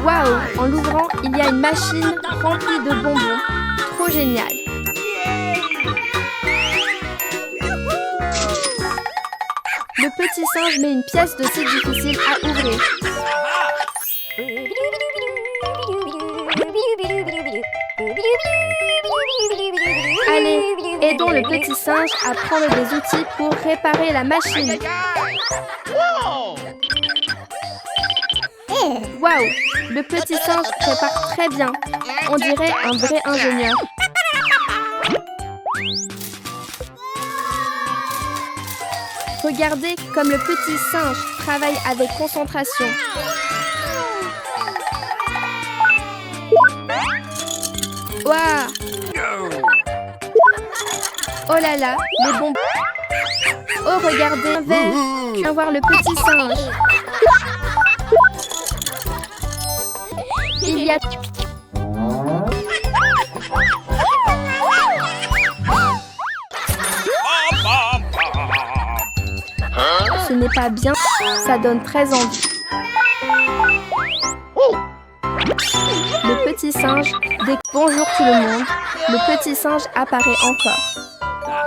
Waouh, en l'ouvrant, il y a une machine remplie de bonbons. Trop génial. Le petit singe met une pièce de si difficile à ouvrir. Allez, aidons le petit singe à prendre des outils pour réparer la machine. Waouh, le petit singe prépare très bien. On dirait un vrai ingénieur. Regardez comme le petit singe travaille avec concentration. Waouh! Oh là là, les bonbons. Oh, regardez un verre. Viens voir le petit singe. Il y a... Ce n'est pas bien, ça donne très envie. Le petit singe dit bonjour tout le monde. Le petit singe apparaît encore.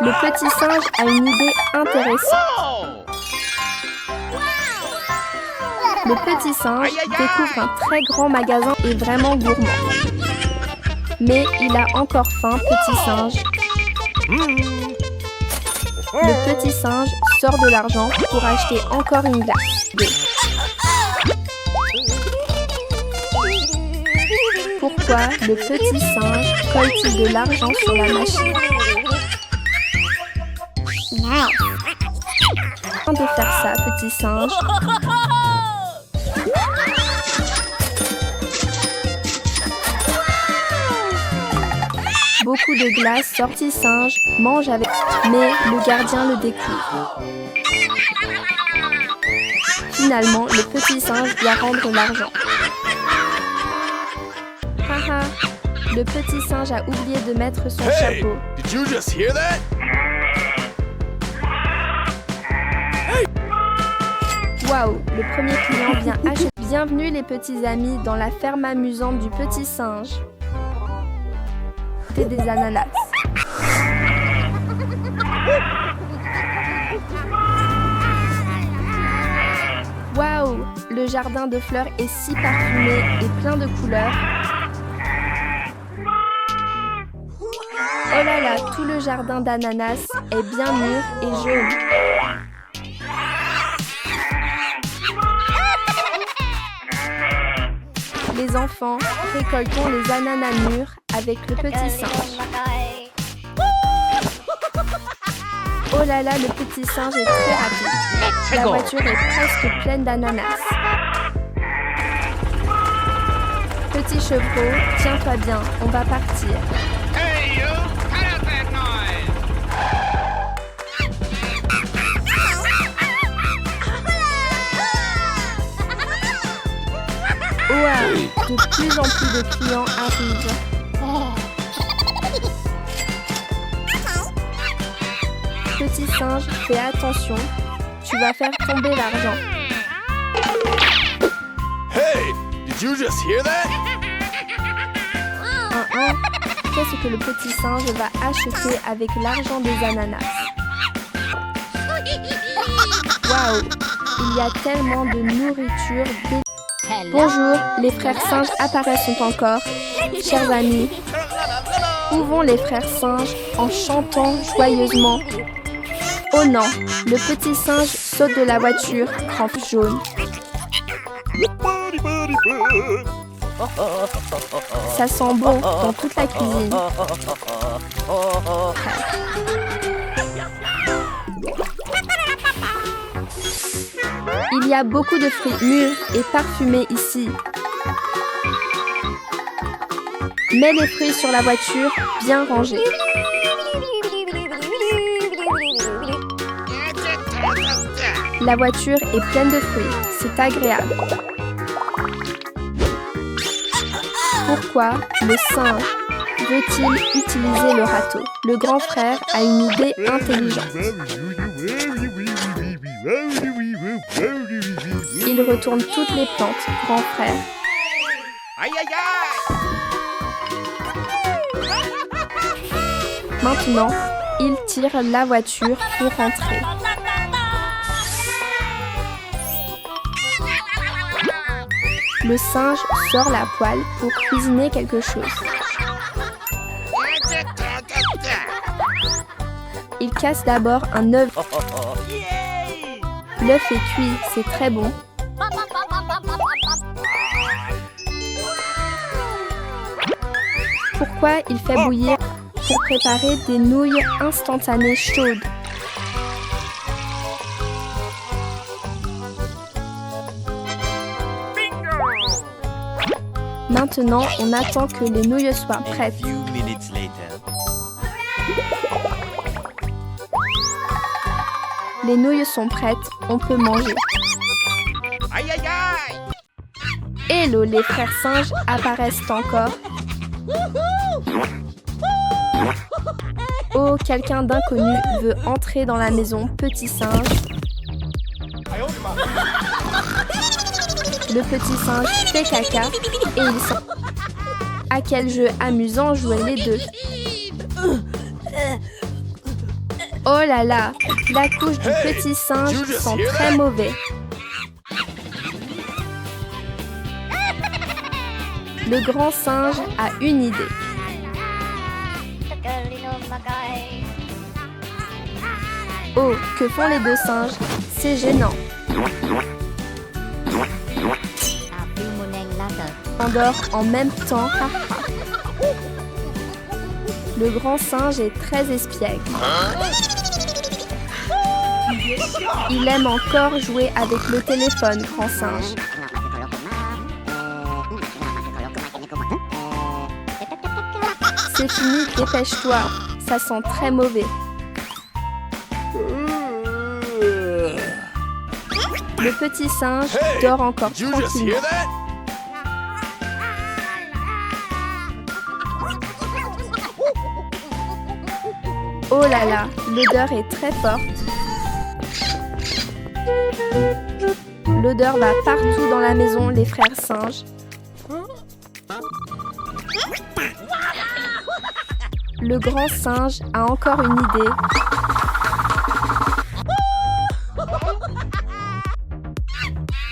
Le petit singe a une idée intéressante. Le petit singe découvre un très grand magasin et vraiment gourmand. Mais il a encore faim, petit singe. Le petit singe sort de l'argent pour acheter encore une glace. Pourquoi le petit singe colle-t-il de l'argent sur la machine? De faire ça, petit singe. Beaucoup de glace, sorti singe, mange avec... Mais le gardien le découvre. Finalement, le petit singe doit rendre l'argent. Haha, le petit singe a oublié de mettre son Hey, chapeau. did you just hear that? Waouh, le premier client vient acheter. Bienvenue les petits amis dans la ferme amusante du petit singe. Des ananas. Waouh, le jardin de fleurs est si parfumé et plein de couleurs. Oh là là, tout le jardin d'ananas est bien mûr et jaune. Les enfants, récoltons les ananas mûrs avec le petit singe. Oh là là, le petit singe est très rapide. La voiture est presque pleine d'ananas. Petit chevreau, tiens-toi bien, on va partir. Hey, you! Cut out that noise! Ouah, de plus en plus de clients arrivent. Petit singe, fais attention, tu vas faire tomber l'argent. Hey, did you just hear that? Qu'est-ce que le petit singe va acheter avec l'argent des ananas? Waouh, il y a tellement de nourriture. Bonjour, les frères singes apparaissent encore. Chers amis, où vont les frères singes en chantant joyeusement? Oh non, le petit singe saute de la voiture, crampe jaune. Ça sent bon dans toute la cuisine. Il y a beaucoup de fruits mûrs et parfumés ici. Mets les fruits sur la voiture, bien rangés. La voiture est pleine de fruits, c'est agréable. Pourquoi le singe veut-il utiliser le râteau? Le grand frère a une idée intelligente. Il retourne toutes les plantes, grand frère. Aïe, aïe, aïe! Maintenant, il tire la voiture pour rentrer. Le singe sort la poêle pour cuisiner quelque chose. Il casse d'abord un œuf. L'œuf est cuit, c'est très bon. Pourquoi il fait bouillir? Pour préparer des nouilles instantanées chaudes. Maintenant, on attend que les nouilles soient prêtes. Les nouilles sont prêtes, on peut manger. Aïe, aïe, aïe! Hello, les frères singes apparaissent encore. Oh, quelqu'un d'inconnu veut entrer dans la maison, petit singe. Le petit singe fait caca et il sent. À quel jeu amusant jouer les deux. Oh là là, la couche du petit singe sent très mauvais. Le grand singe a une idée. Oh, que font les deux singes? C'est gênant. On dort en même temps. Le grand singe est très espiègle. Il aime encore jouer avec le téléphone, grand singe. C'est fini, dépêche-toi. Ça sent très mauvais. Le petit singe dort encore tranquillement. Oh là là, l'odeur est très forte. L'odeur va partout dans la maison, les frères singes. Le grand singe a encore une idée.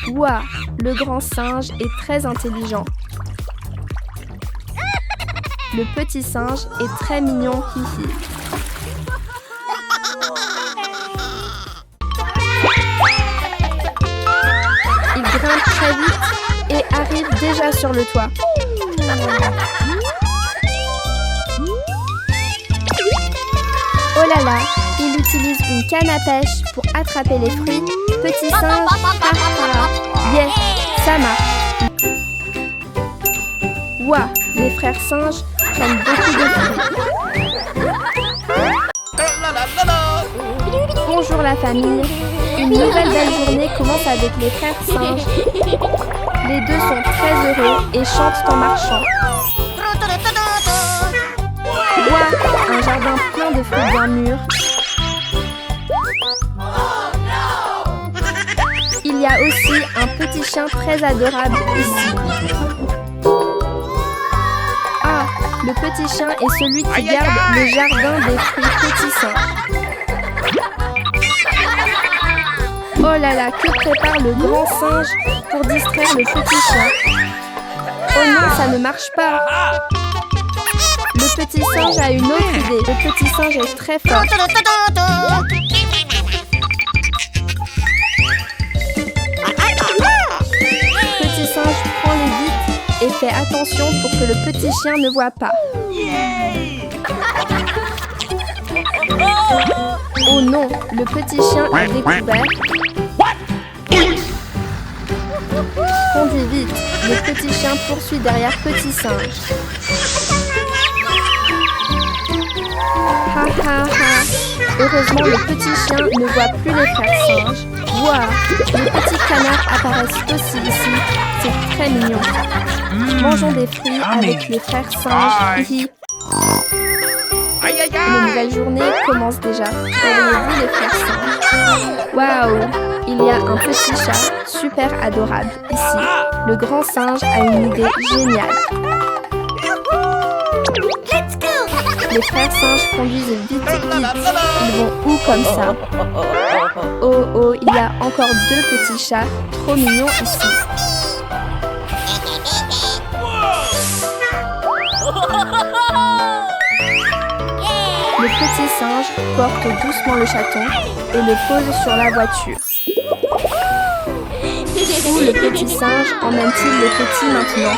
Ouah, le grand singe est très intelligent. Le petit singe est très mignon, hihi. Il grimpe très vite et arrive déjà déjà sur le toit. Oh là là, il utilise une canne à pêche pour attraper les fruits. Petit singe, yes, ça marche. Ouah, les frères singes prennent beaucoup de fruits. Bonjour la famille. Une nouvelle belle journée commence avec les frères singes. Les deux sont très heureux et chantent en marchant. Ouah, un jardin plein de fruits bien mûrs. Il y a aussi un petit chien très adorable ici. Ah, le petit chien est celui qui garde le jardin des fruits pétissants. Oh là là, que prépare le grand singe pour distraire le petit chien? Oh non, ça ne marche pas. Le petit singe a une autre idée. Le petit singe est très fort. Le petit singe prend les vitres et fait attention pour que le petit chien ne voit pas. Oh non, le petit chien a découvert. Conduis vite, le petit chien poursuit derrière petit singe. Ha ha ha. Heureusement, le petit chien ne voit plus les frères singes. Wow, les petits canards apparaissent aussi ici. C'est très mignon. Mangeons des fruits avec les frères singes. Hihi. Aïe aïe Une nouvelle aïe. journée commence déjà. Voyez-vous les frères singes? Waouh! Il y a un petit chat super adorable ici. Le grand singe a une idée géniale. Les frères singes conduisent vite, vite. Ils vont où comme ça? Oh, oh, il y a encore deux petits chats trop mignons ici. Le petit singe porte doucement le chaton et le pose sur la voiture. Où le petit singe emmène-t-il les petits maintenant?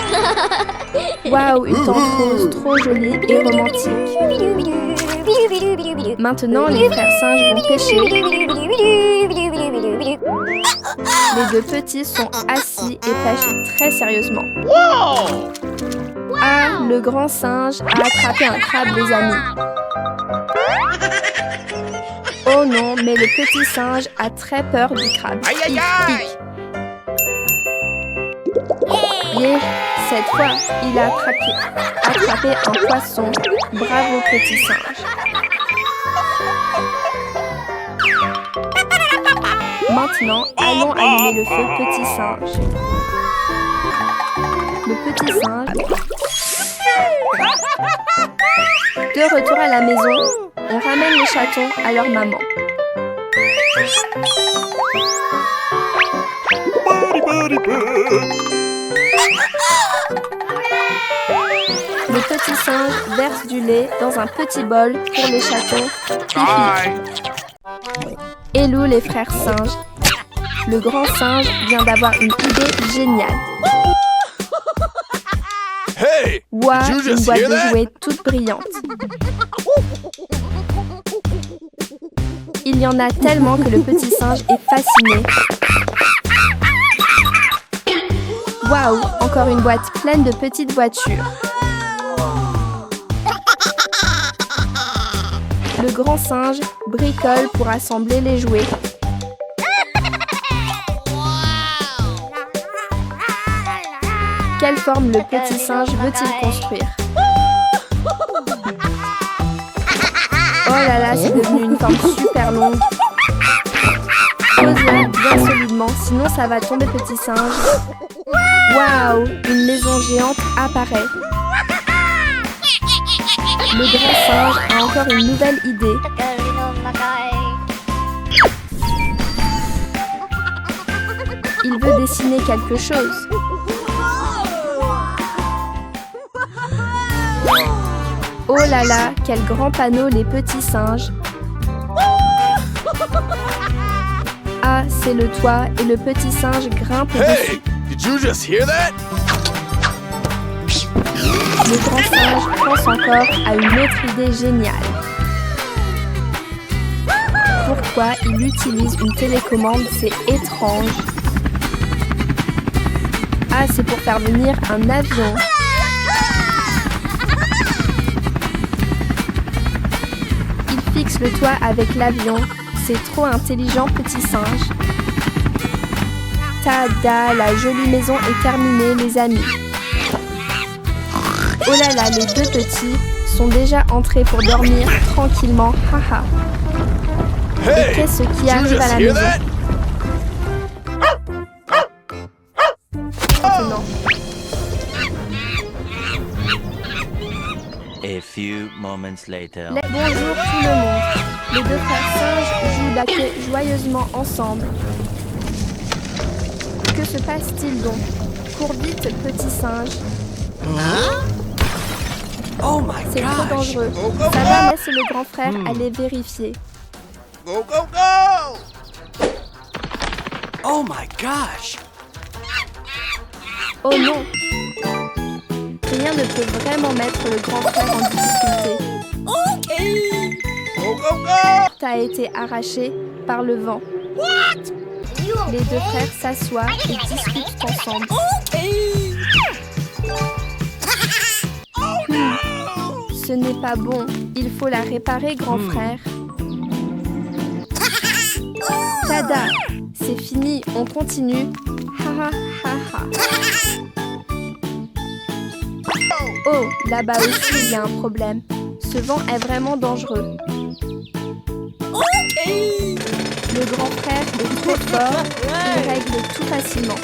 Waouh, une tente rose trop jolie et romantique. Maintenant, les frères singes vont pêcher. Les deux petits sont assis et pêchent très sérieusement. Ah, le grand singe a attrapé un crabe, les amis. Oh non, mais le petit singe a très peur du crabe. Aïe aïe aïe. Yeah, cette fois, il a attrapé un poisson. Bravo, petit singe. Maintenant, allons allumer le feu, petit singe. Le petit singe. De retour à la maison, on ramène les chatons à leur maman. Le petit singe verse du lait dans un petit bol pour les chatons. Hello les frères singes. Le grand singe vient d'avoir une idée géniale. Hey! Ouah, Did you une just boîte hear de that? jouets toute brillante. Il y en a tellement que le petit singe est fasciné. Waouh, encore une boîte pleine de petites voitures. Le grand singe bricole pour assembler les jouets. Quelle forme le petit singe veut-il construire? Oh là là, c'est devenu une forme super longue. Pose-la bien solidement, sinon ça va tomber, petit singe. Waouh, une maison géante apparaît. Le grand singe a encore une nouvelle idée. Il veut dessiner quelque chose. Oh là là, quel grand panneau les petits singes. Ah, c'est le toit et le petit singe grimpe dessus. Hey! Did you just hear that? Le grand singe pense encore à une autre idée géniale. Pourquoi il utilise une télécommande? C'est étrange. Ah, c'est pour faire venir un avion. Il fixe le toit avec l'avion. C'est trop intelligent, petit singe. Tada, la jolie maison est terminée, les amis. Oh là là, les deux petits sont déjà entrés pour dormir tranquillement. Haha. Et Hey, qu'est-ce qui did you arrive à just la hear maison that? maintenant? A few moments later. Bonjour tout le monde. Les deux frères singes jouent la queue joyeusement ensemble. Que se passe-t-il donc? Cours vite, petit singe. Oh my C'est trop gosh. dangereux. Go, go, Ça va, go! laisse le grand frère aller vérifier. Go, go, go! Oh my gosh. Oh non! Rien ne peut vraiment mettre le grand frère en difficulté. Go, go, go! T'as été arraché par le vent. Les deux frères s'assoient et discutent ensemble. Ce n'est pas bon. Il faut la réparer, grand frère. Tada! C'est fini, on continue. Ha ha ha ha. Oh, là-bas aussi, il y a un problème. Ce vent est vraiment dangereux. Le grand frère est trop fort. Il règle tout facilement.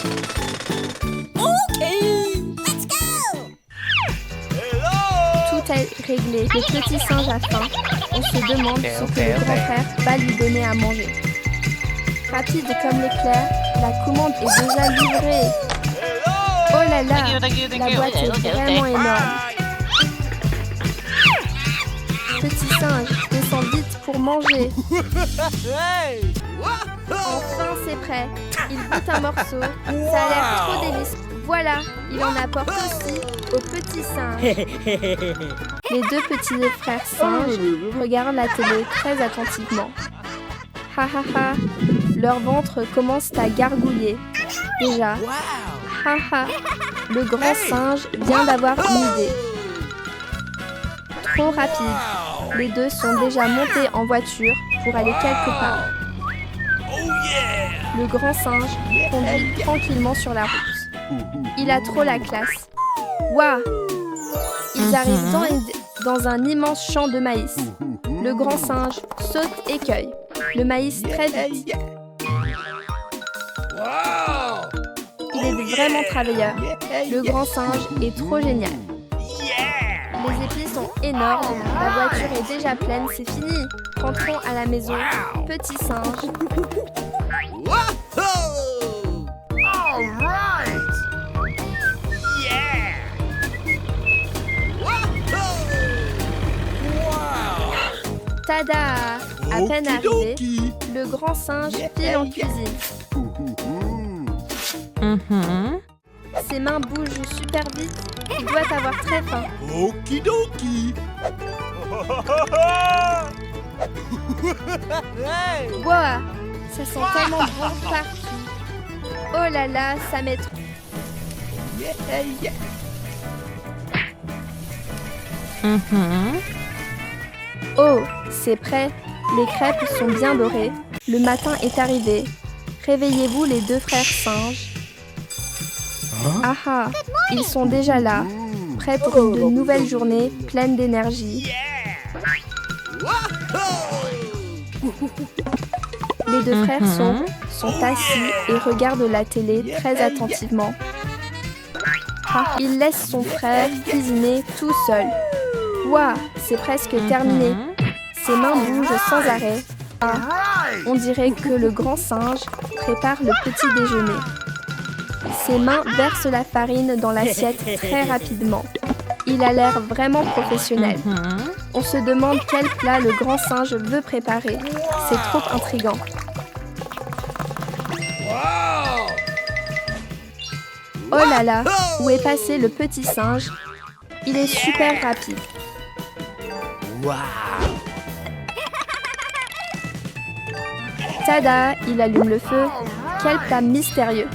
Tout est réglé. Le petit singe a faim. On se demande ce que le grand frère va lui donner à manger. Rapide comme l'éclair, la commande est déjà livrée. Oh là là, la boîte est vraiment énorme. Petit singe, descends vite pour manger. Enfin, c'est prêt. Il goûte un morceau. Ça a l'air trop délicieux. Voilà, il en apporte aussi au petit singe. Les deux petits frères singes regardent la télé très attentivement. Ha ha ha, leur ventre commence à gargouiller. Déjà. Ha ha, le grand singe vient d'avoir une idée. Trop rapide. Les deux sont déjà montés en voiture pour aller quelque part. Le grand singe conduit tranquillement sur la route. Il a trop la classe. Waouh! Ils arrivent dans un immense champ de maïs. Le grand singe saute et cueille le maïs très vite. Il est vraiment travailleur. Le grand singe est trop génial. Les épis sont énormes. La voiture est déjà pleine. C'est fini. Rentrons à la maison. Petit singe. Tada! À peine arrivé, le grand singe file en cuisine. Ses mains bougent super vite. Il doit avoir très faim. Okidoki! Wow! Ça sent tellement bon partout. Oh là là, ça met trop. Oh, c'est prêt. Les crêpes sont bien dorées. Le matin est arrivé. Réveillez-vous les deux frères singes. Ah ah, ils sont déjà là, prêts pour une nouvelle journée pleine d'énergie. Les deux frères sont assis et regardent la télé très attentivement. Ah, il laisse son frère cuisiner tout seul. Waouh, c'est presque terminé. Ses mains bougent sans arrêt. Ah, on dirait que le grand singe prépare le petit déjeuner. Ses mains versent la farine dans l'assiette très rapidement. Il a l'air vraiment professionnel. On se demande quel plat le grand singe veut préparer. C'est trop intriguant. Oh là là, où est passé le petit singe? Il est super rapide. Wow. Tada, il allume le feu. Quel plat mystérieux.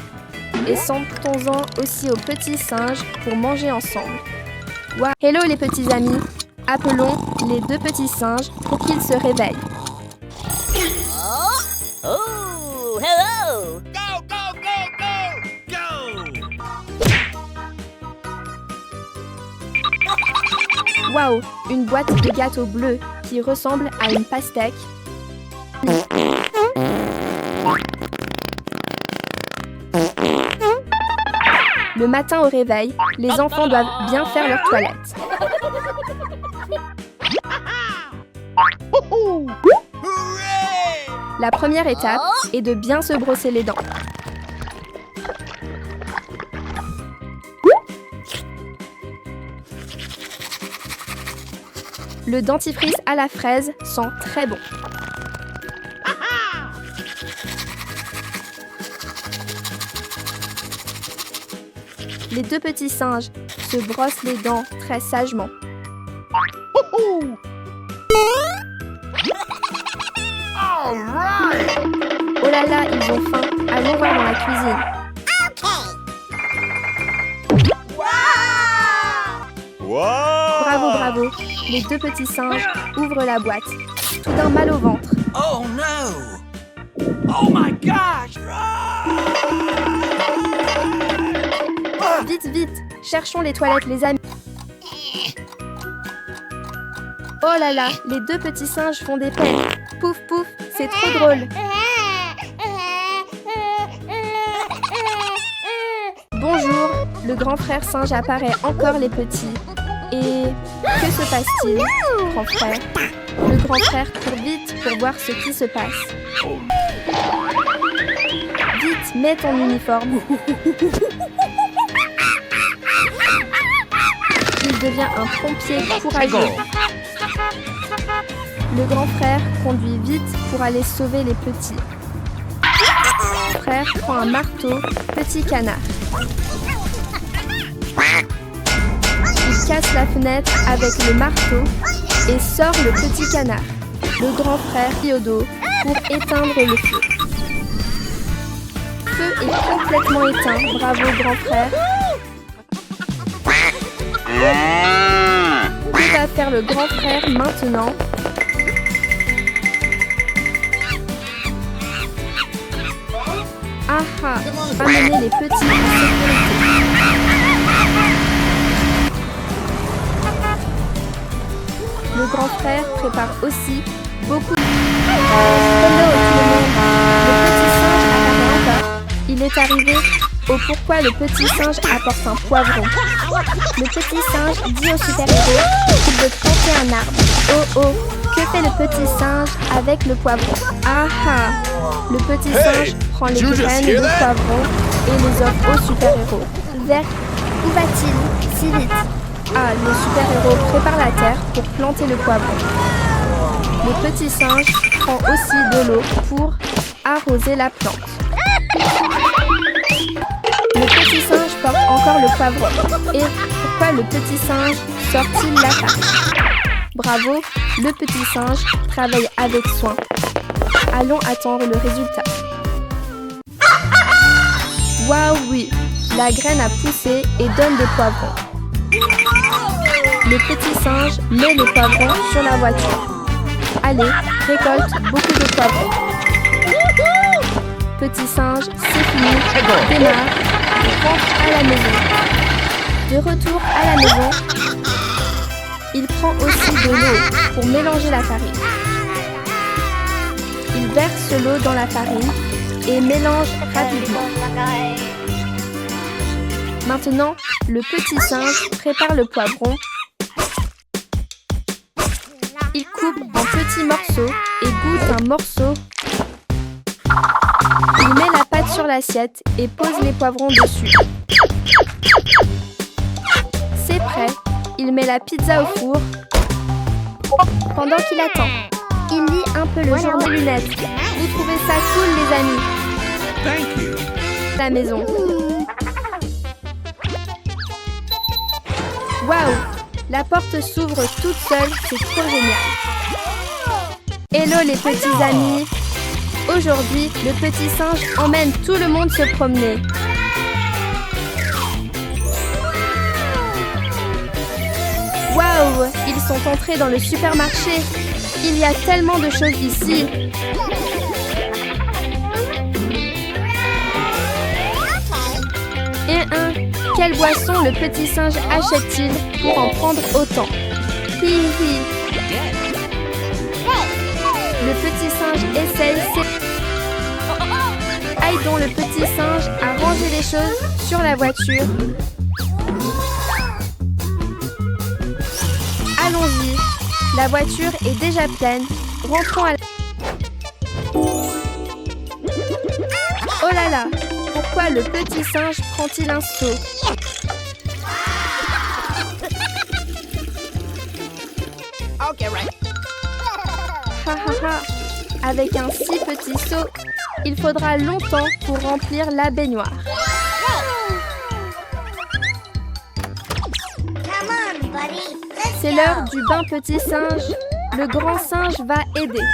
Et sentons-en aussi aux petits singes pour manger ensemble. Wow. Hello les petits amis. Appelons les 2 petits singes pour qu'ils se réveillent. Oh, hello! Go, go, go, go! Go! Waouh, une boîte de gâteaux bleus qui ressemble à une pastèque. Le matin au réveil, les enfants doivent bien faire leur toilette. La première étape est de bien se brosser les dents. Le dentifrice à la fraise sent très bon. Les 2 petits singes se brossent les dents très sagement. Oh là là, ils ont faim. Allons voir dans la cuisine. Wow! Bravo, bravo. Les 2 petits singes ouvrent la boîte. Tout d'un mal au ventre. Oh no! Oh my gosh! Vite, vite. Cherchons les toilettes, les amis. Oh là là, les 2 petits singes font des peines. Pouf, pouf, c'est trop drôle. Bonjour, le grand frère singe apparaît encore les petits. Et que se passe-t-il, grand frère? Le grand frère court vite pour voir ce qui se passe. Vite, mets ton uniforme. Il devient un pompier courageux. Le grand frère conduit vite pour aller sauver les petits. Le frère prend un marteau, petit canard. Il casse la fenêtre avec le marteau et sort le petit canard. Le grand frère plie au dos pour éteindre le feu. Le feu est complètement éteint. Bravo, grand frère. Que va faire le grand frère maintenant? Ah ah, ramener les petits en sécurité. Le grand frère prépare aussi beaucoup de... Hello tout le monde. Le petit singe apparaît encore. Il est arrivé au pourquoi le petit singe apporte un poivron. Le petit singe dit au super-héros qu'il veut planter un arbre. Oh oh, que fait le petit singe avec le poivron? Ah ah, le petit singe prend les graines de poivron et les offre au super-héros. Vers où va-t-il si vite? Ah, le super-héros prépare la terre pour planter le poivron. Le petit singe prend aussi de l'eau pour arroser la plante. Le petit singe porte encore le poivron. Et pourquoi le petit singe sort-il la farce? Bravo, le petit singe travaille avec soin. Allons attendre le résultat. Waouh, oui, la graine a poussé et donne des poivrons. Le petit singe met les poivrons sur la voiture. Allez, récolte beaucoup de poivrons. Petit singe, c'est fini, démarre et rentre à la maison. De retour à la maison, il prend aussi de l'eau pour mélanger la farine. Il verse l'eau dans la farine et mélange rapidement. Maintenant, le petit singe prépare le poivron. Il coupe en petits morceaux et goûte un morceau. Il met la pâte sur l'assiette et pose les poivrons dessus. C'est prêt. Il met la pizza au four. Pendant qu'il attend, il lit un peu le journal des lunettes. Vous trouvez ça cool, les amis? Thank you. La maison. Waouh! La porte s'ouvre toute seule, c'est trop génial. Hello les petits amis. Aujourd'hui, le petit singe emmène tout le monde se promener. Waouh, ils sont entrés dans le supermarché. Il y a tellement de choses ici. Quelle boisson le petit singe achète-t-il pour en prendre autant? Hi hi. Le petit singe essaye Aidons le petit singe à ranger les choses sur la voiture. Allons-y. La voiture est déjà pleine. Rentrons à la... Oh là là! Pourquoi le petit singe prend-il un seau? Ha ha ha! Avec un si petit seau, il faudra longtemps pour remplir la baignoire. C'est l'heure du bain petit singe. Le grand singe va aider.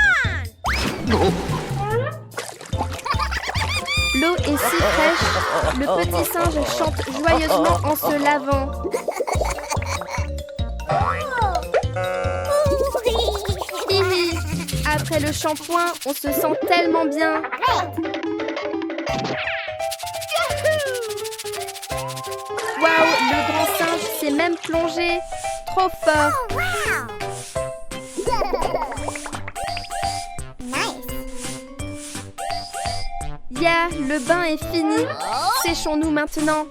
L'eau est si fraîche, le petit singe chante joyeusement en se lavant. Hihi, après le shampoing, on se sent tellement bien. Waouh, le grand singe s'est même plongé. Trop fort. Yeah, le bain est fini. Séchons-nous maintenant.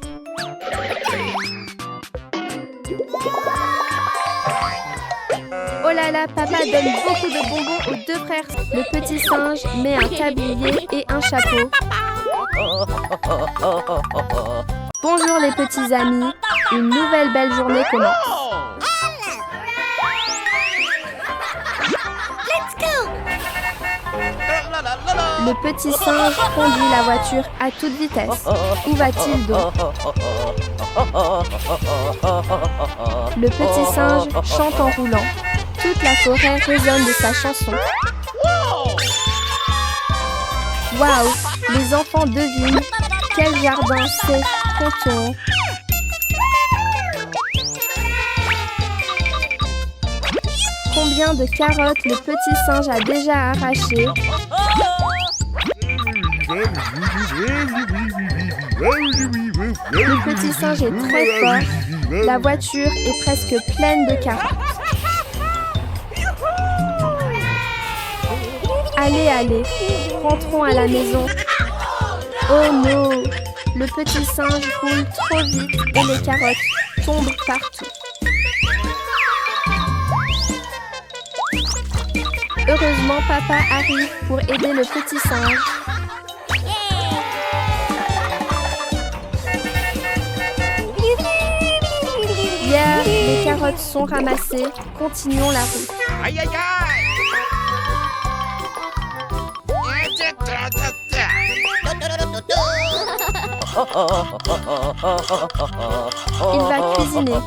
Oh là là, papa donne beaucoup de bonbons aux deux frères. Le petit singe met un tablier et un chapeau. Bonjour les petits amis. Une nouvelle belle journée commence. Le petit singe conduit la voiture à toute vitesse. Où va-t-il donc? Le petit singe chante en roulant. Toute la forêt résonne de sa chanson. Waouh! Les enfants devinent quel jardin c'est contourne. Combien de carottes le petit singe a déjà arrachées? Le petit singe est très fort. La voiture est presque pleine de carottes. Allez, allez, rentrons à la maison. Oh non, le petit singe roule trop vite et les carottes tombent partout. Heureusement, papa arrive pour aider le petit singe. Yeah, les carottes sont ramassées. Continuons la route. Aïe aïe aïe! Il va cuisiner. On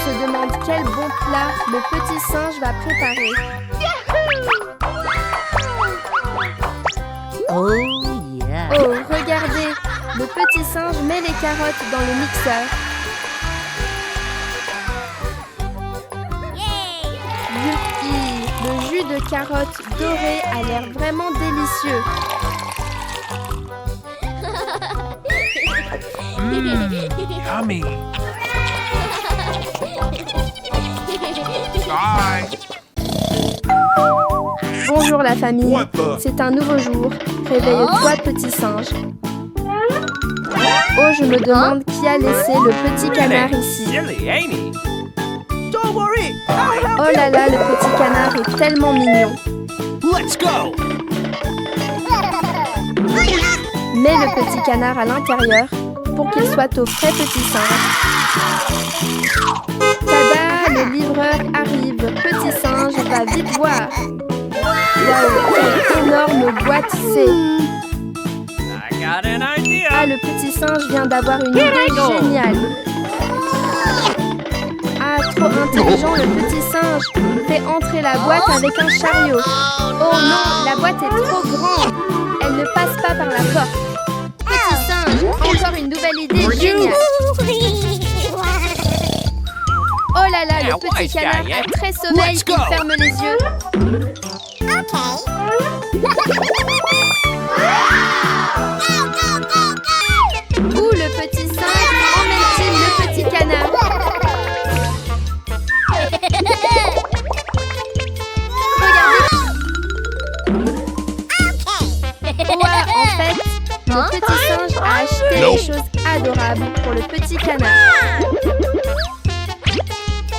se demande quel bon plat le petit singe va préparer. Oh yeah. Oh, regardez! Le petit singe met les carottes dans le mixeur. Youpi! Le jus de carottes doré a l'air vraiment délicieux. Yummy. Bye! Bonjour la famille, c'est un nouveau jour. Réveille-toi petit singe. Oh, je me demande qui a laissé le petit canard ici. Silly, ain't he? Don't worry. Oh là là, le petit canard est tellement mignon. Let's go. Mets le petit canard à l'intérieur pour qu'il soit au frais petit singe. Tada, le livreur arrive. Petit singe va vite voir. Waouh, quelle énorme boîte c'est. I got an idea. Ah, le petit singe vient d'avoir une idée géniale. Ah, trop intelligent, le petit singe fait entrer la boîte avec un chariot. Oh non, la boîte est trop grande. Elle ne passe pas par la porte. Petit singe, encore une nouvelle idée géniale. Oh là là, le petit canard a très sommeil, il ferme les yeux. Où le petit singe emmène-t-il le petit canard? Regardez. Ouais, en fait, le petit singe a acheté des choses adorables pour le petit canard.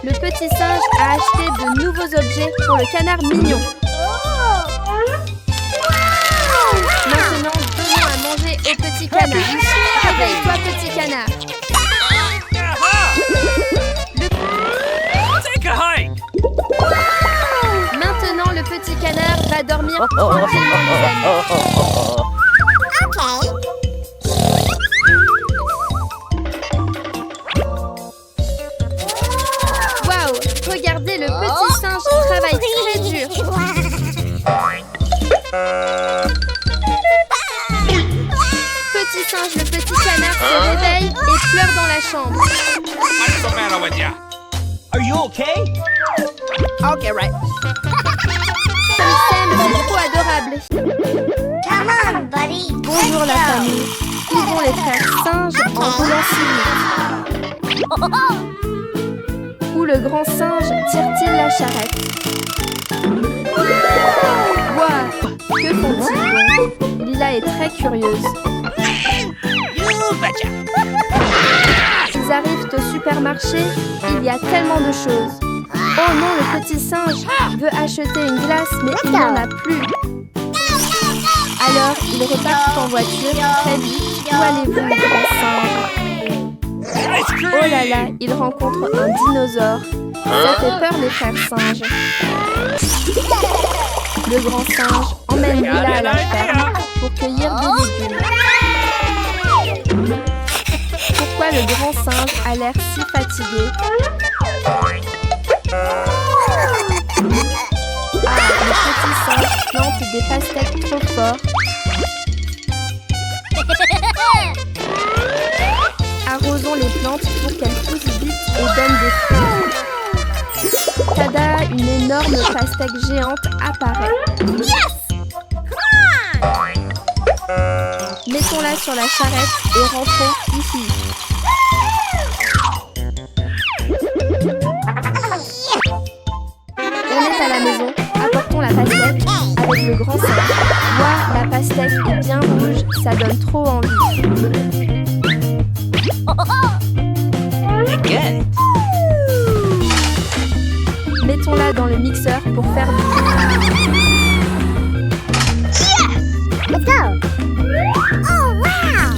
Le petit singe a acheté de nouveaux objets pour le canard mignon. Maintenant, donnons à manger au petit canard. Réveille-toi, petit canard. Take a hike. Maintenant, le petit canard va dormir tranquillement, les amis. Waouh, regardez, le petit singe travaille très dur. Petit singe, le petit canard se réveille et pleure dans la chambre. What's the matter with ya? Are you okay? Okay, right. Comme Sam, c'est trop adorable. Come on, buddy. Bonjour la famille. Où vont les frères singes en roulant si vite? Où le grand singe tire-t-il la charrette? Waouh, que font-ils donc? Lila est très curieuse. You betcha. Ils arrivent au supermarché, il y a tellement de choses. Oh non, le petit singe veut acheter une glace, mais il n'en a plus. Alors, ils repartent en voiture très vite. Où allez-vous, grand singe? Oh là là, ils rencontrent un dinosaure. Ça fait peur, les frères singes. Le grand singe emmène Lila à la ferme pour cueillir des légumes. Pourquoi le grand singe a l'air si fatigué? Ah, le petit singe plante des pastèques trop fort. Arrosons les plantes pour qu'elles poussent vite et donnent des fruits. Tada, une énorme pastèque géante apparaît. Mettons-la sur la charrette et rentrons ici. On est à la maison, apportons la pastèque avec le grand singe. Ouah, la pastèque est bien rouge, ça donne trop envie. Again. Mettons-la dans le mixeur pour faire du bruit. Let's go. Oh, wow.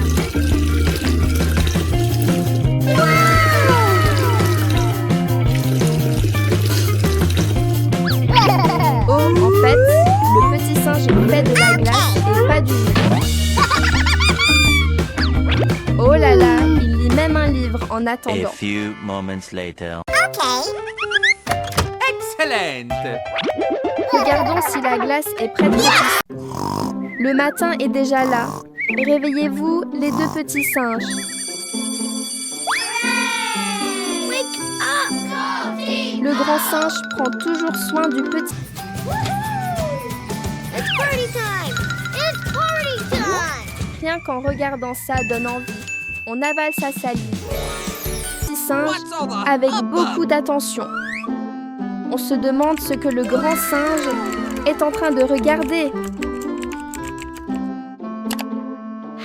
Oh, en fait, le petit singe fait de la glace et pas du jus. Oh là là, il lit même un livre en A attendant. few moments later. Excellent. Regardons si la glace est prête pour tous. Le matin est déjà là. Réveillez-vous, les deux petits singes. Le grand singe prend toujours soin du petit. It's party time. It's party time. Rien qu'en regardant ça donne envie. On avale sa salive. Petit singe avec beaucoup d'attention. On se demande ce que le grand singe est en train de regarder.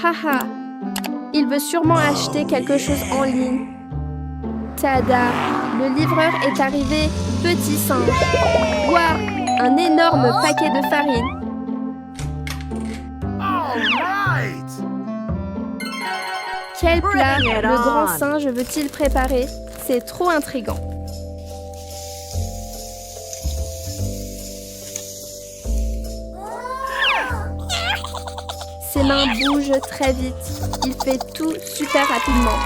Haha, il veut sûrement acheter quelque chose en ligne. Tada, le livreur est arrivé, petit singe. Waouh, un énorme paquet de farine. Quel plat le grand singe veut-il préparer? C'est trop intriguant. Ses mains bougent très vite. Il fait tout super rapidement.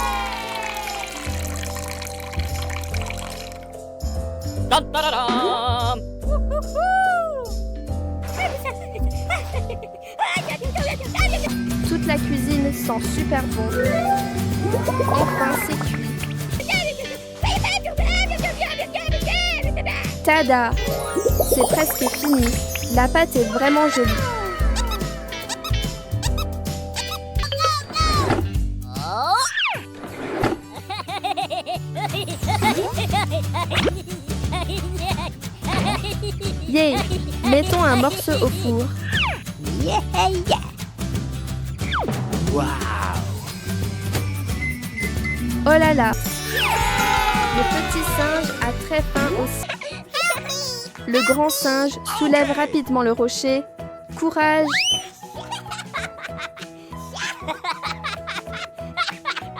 Toute la cuisine sent super bon. Enfin, c'est cuit. Tada! C'est presque fini. La pâte est vraiment jolie. Yeah! Mettons un morceau au four. Wow. Oh là là! Le petit singe a très faim aussi. Le grand singe soulève rapidement le rocher. Courage!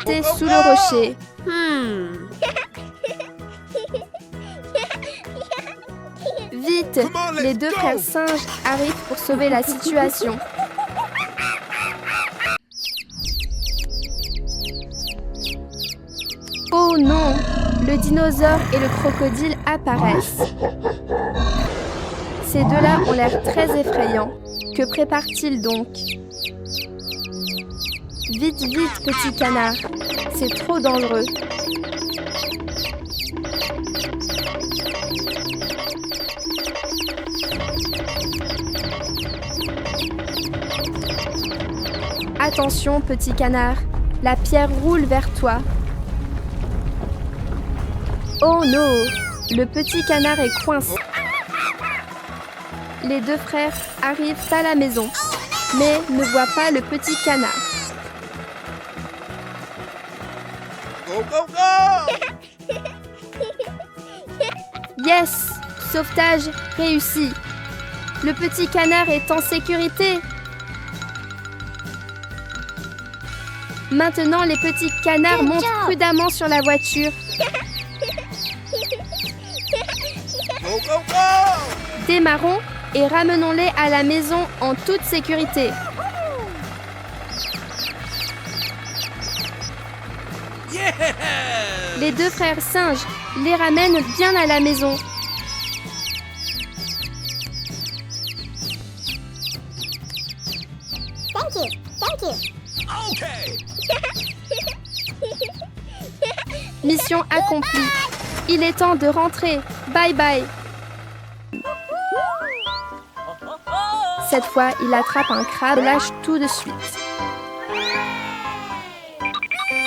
C'est sous le rocher. Vite! Les deux frères singes arrivent pour sauver la situation. Oh non! Le dinosaure et le crocodile apparaissent. Ces deux-là ont l'air très effrayants. Que préparent-ils donc? Vite, vite, petit canard. C'est trop dangereux. Attention, petit canard. La pierre roule vers toi. Oh non! Le petit canard est coincé. Les deux frères arrivent à la maison, mais ne voient pas le petit canard. Go, go, go! Yes! Sauvetage réussi. Le petit canard est en sécurité. Maintenant, les petits canards montent prudemment sur la voiture. Go, go, go! Démarrons et ramenons-les à la maison en toute sécurité. Yeah! Les deux frères singes les ramènent bien à la maison. Okay. Mission accomplie. Il est temps de rentrer. Bye bye. Cette fois, il attrape un crabe et lâche tout de suite.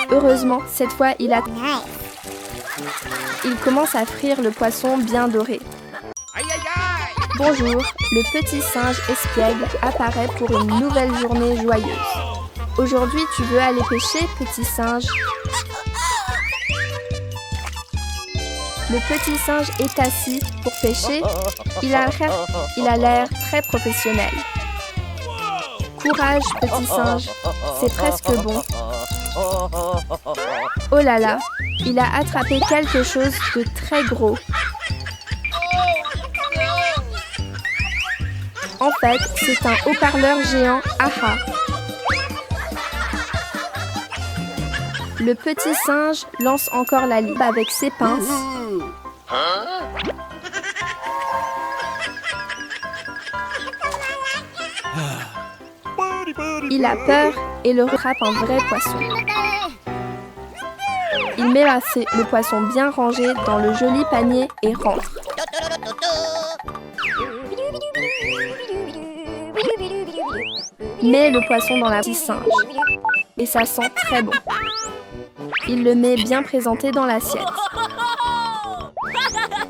Heureusement, cette fois, il commence à frire le poisson bien doré. Aïe, aïe, aïe! Bonjour, le petit singe espiègle apparaît pour une nouvelle journée joyeuse. Aujourd'hui, tu veux aller pêcher, petit singe? Le petit singe est assis pour pêcher. Il a l'air très professionnel. Courage, petit singe. C'est presque bon. Oh là là, il a attrapé quelque chose de très gros. En fait, c'est un haut-parleur géant AHA. Le petit singe lance encore la ligne avec ses pinces. Il a peur et le rattrape un vrai poisson. Il met le poisson bien rangé dans le joli panier et rentre. Met le poisson dans la petite singe. Et ça sent très bon. Il le met bien présenté dans l'assiette.